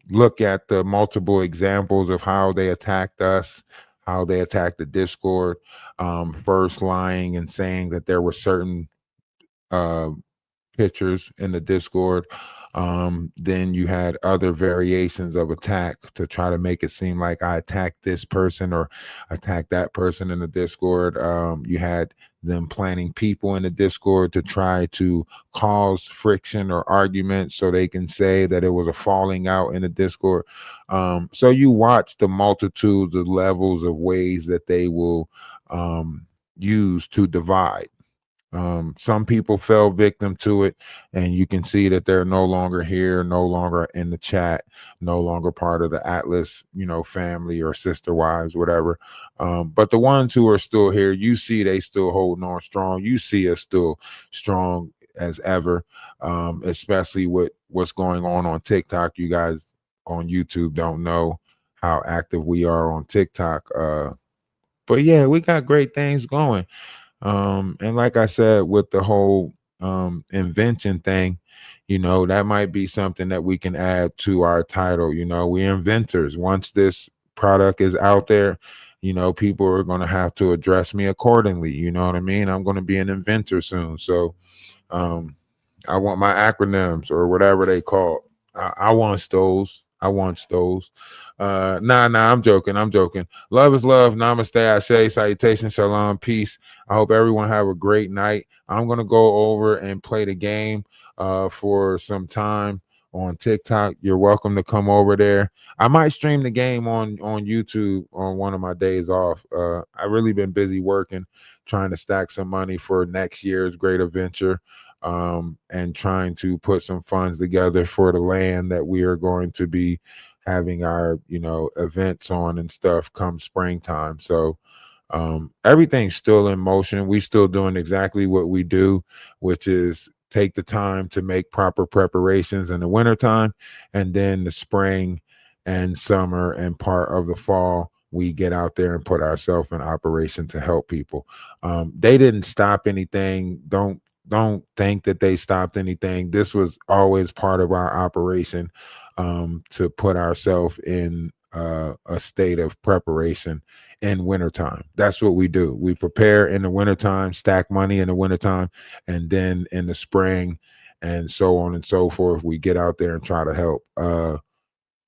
look at the multiple examples of how they attacked us, how they attacked the Discord, first lying and saying that there were certain uh, pictures in the Discord. Then you had other variations of attack to try to make it seem like I attacked this person or attacked that person in the Discord. You had them planning people in the Discord to try to cause friction or argument so they can say that it was a falling out in the Discord. So you watch the multitudes of levels of ways that they will use to divide. Some people fell victim to it, and you can see that they're no longer here, no longer in the chat, no longer part of the Atlas, family or sister wives, whatever. But the ones who are still here, you see they still holding on strong. You see us still strong as ever, especially with what's going on TikTok. You guys on YouTube don't know how active we are on TikTok. But yeah, we got great things going. And like I said, with the whole invention thing, that might be something that we can add to our title. We're inventors. Once this product is out there, people are going to have to address me accordingly. You know what I mean? I'm going to be an inventor soon. So um, I want my acronyms or whatever they call. I want those. I want those. Nah, I'm joking. I'm joking. Love is love. Namaste. I say salutations, shalom, peace. I hope everyone have a great night. I'm gonna go over and play the game for some time on TikTok. You're welcome to come over there. I might stream the game on YouTube on one of my days off. I really been busy working, trying to stack some money for next year's great adventure. And trying to put some funds together for the land that we are going to be having our events on and stuff come springtime. So everything's still in motion. We still doing exactly what we do, which is take the time to make proper preparations in the wintertime, and then the spring and summer and part of the fall we get out there and put ourselves in operation to help people. They didn't stop anything. Don't think that they stopped anything. This was always part of our operation, to put ourselves in a state of preparation in wintertime. That's what we do. We prepare in the wintertime, stack money in the wintertime, and then in the spring and so on and so forth, we get out there and try to help.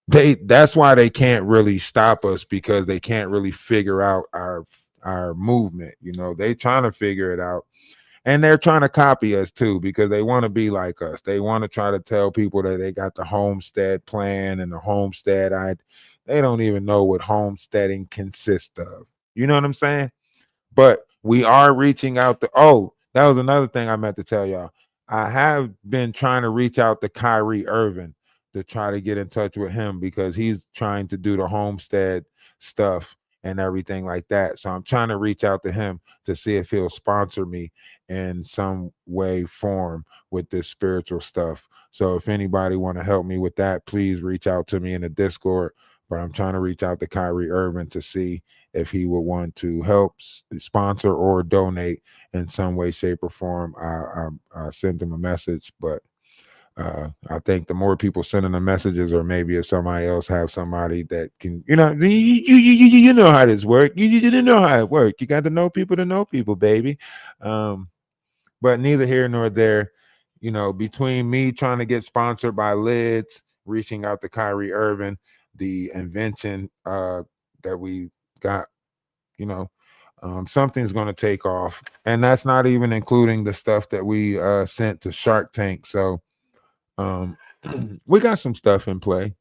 That's why they can't really stop us, because they can't really figure out our movement. They trying to figure it out. And they're trying to copy us too, because they want to be like us. They want to try to tell people that they got the homestead plan and the homestead. They don't even know what homesteading consists of. You know what I'm saying? But we are reaching out to. Oh, that was another thing I meant to tell y'all. I have been trying to reach out to Kyrie Irving to try to get in touch with him, because he's trying to do the homestead stuff and everything like that. So I'm trying to reach out to him to see if he'll sponsor me in some way, form with this spiritual stuff. So if anybody want to help me with that, please reach out to me in the Discord. But I'm trying to reach out to Kyrie Irving to see if he would want to help sponsor or donate in some way, shape, or form. I send him a message, but I think the more people sending the messages, or maybe if somebody else have somebody that can, you know how this work. You didn't know how it work. You got to know people, baby. But neither here nor there. Between me trying to get sponsored by Lids, reaching out to Kyrie Irving, the invention that we got, something's going to take off. And that's not even including the stuff that we sent to Shark Tank. So we got some stuff in play.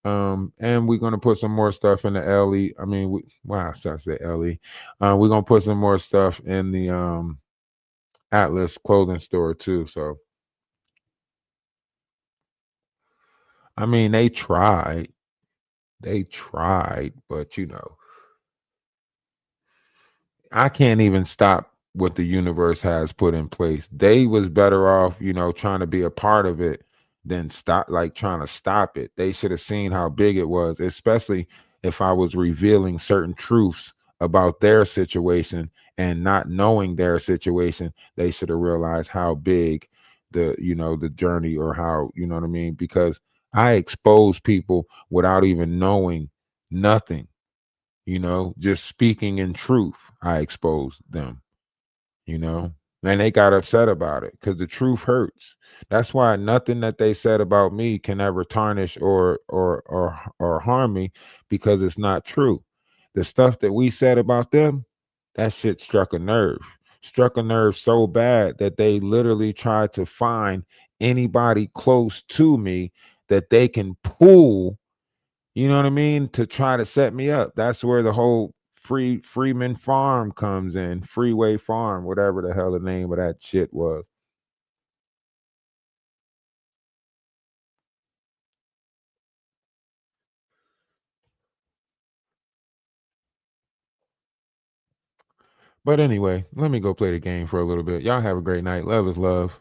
And we're gonna put some more stuff in the LE. I mean, I say LE. We're gonna put some more stuff in the Atlas clothing store too. So I mean, they tried, but I can't even stop what the universe has put in place. They was better off, trying to be a part of it than stop like trying to stop it. They should have seen how big it was, especially if I was revealing certain truths about their situation and not knowing their situation, they should have realized how big the journey or how, you know what I mean? Because I expose people without even knowing nothing. Just speaking in truth, I exposed them, you know, and they got upset about it because the truth hurts. That's why nothing that they said about me can ever tarnish or harm me because it's not true. The stuff that we said about them, that shit struck a nerve so bad that they literally tried to find anybody close to me that they can pull, you know what I mean, to try to set me up. That's where the whole Freeman Farm comes in, Freeway Farm, whatever the hell the name of that shit was. But anyway, let me go play the game for a little bit. Y'all have a great night. Love is love.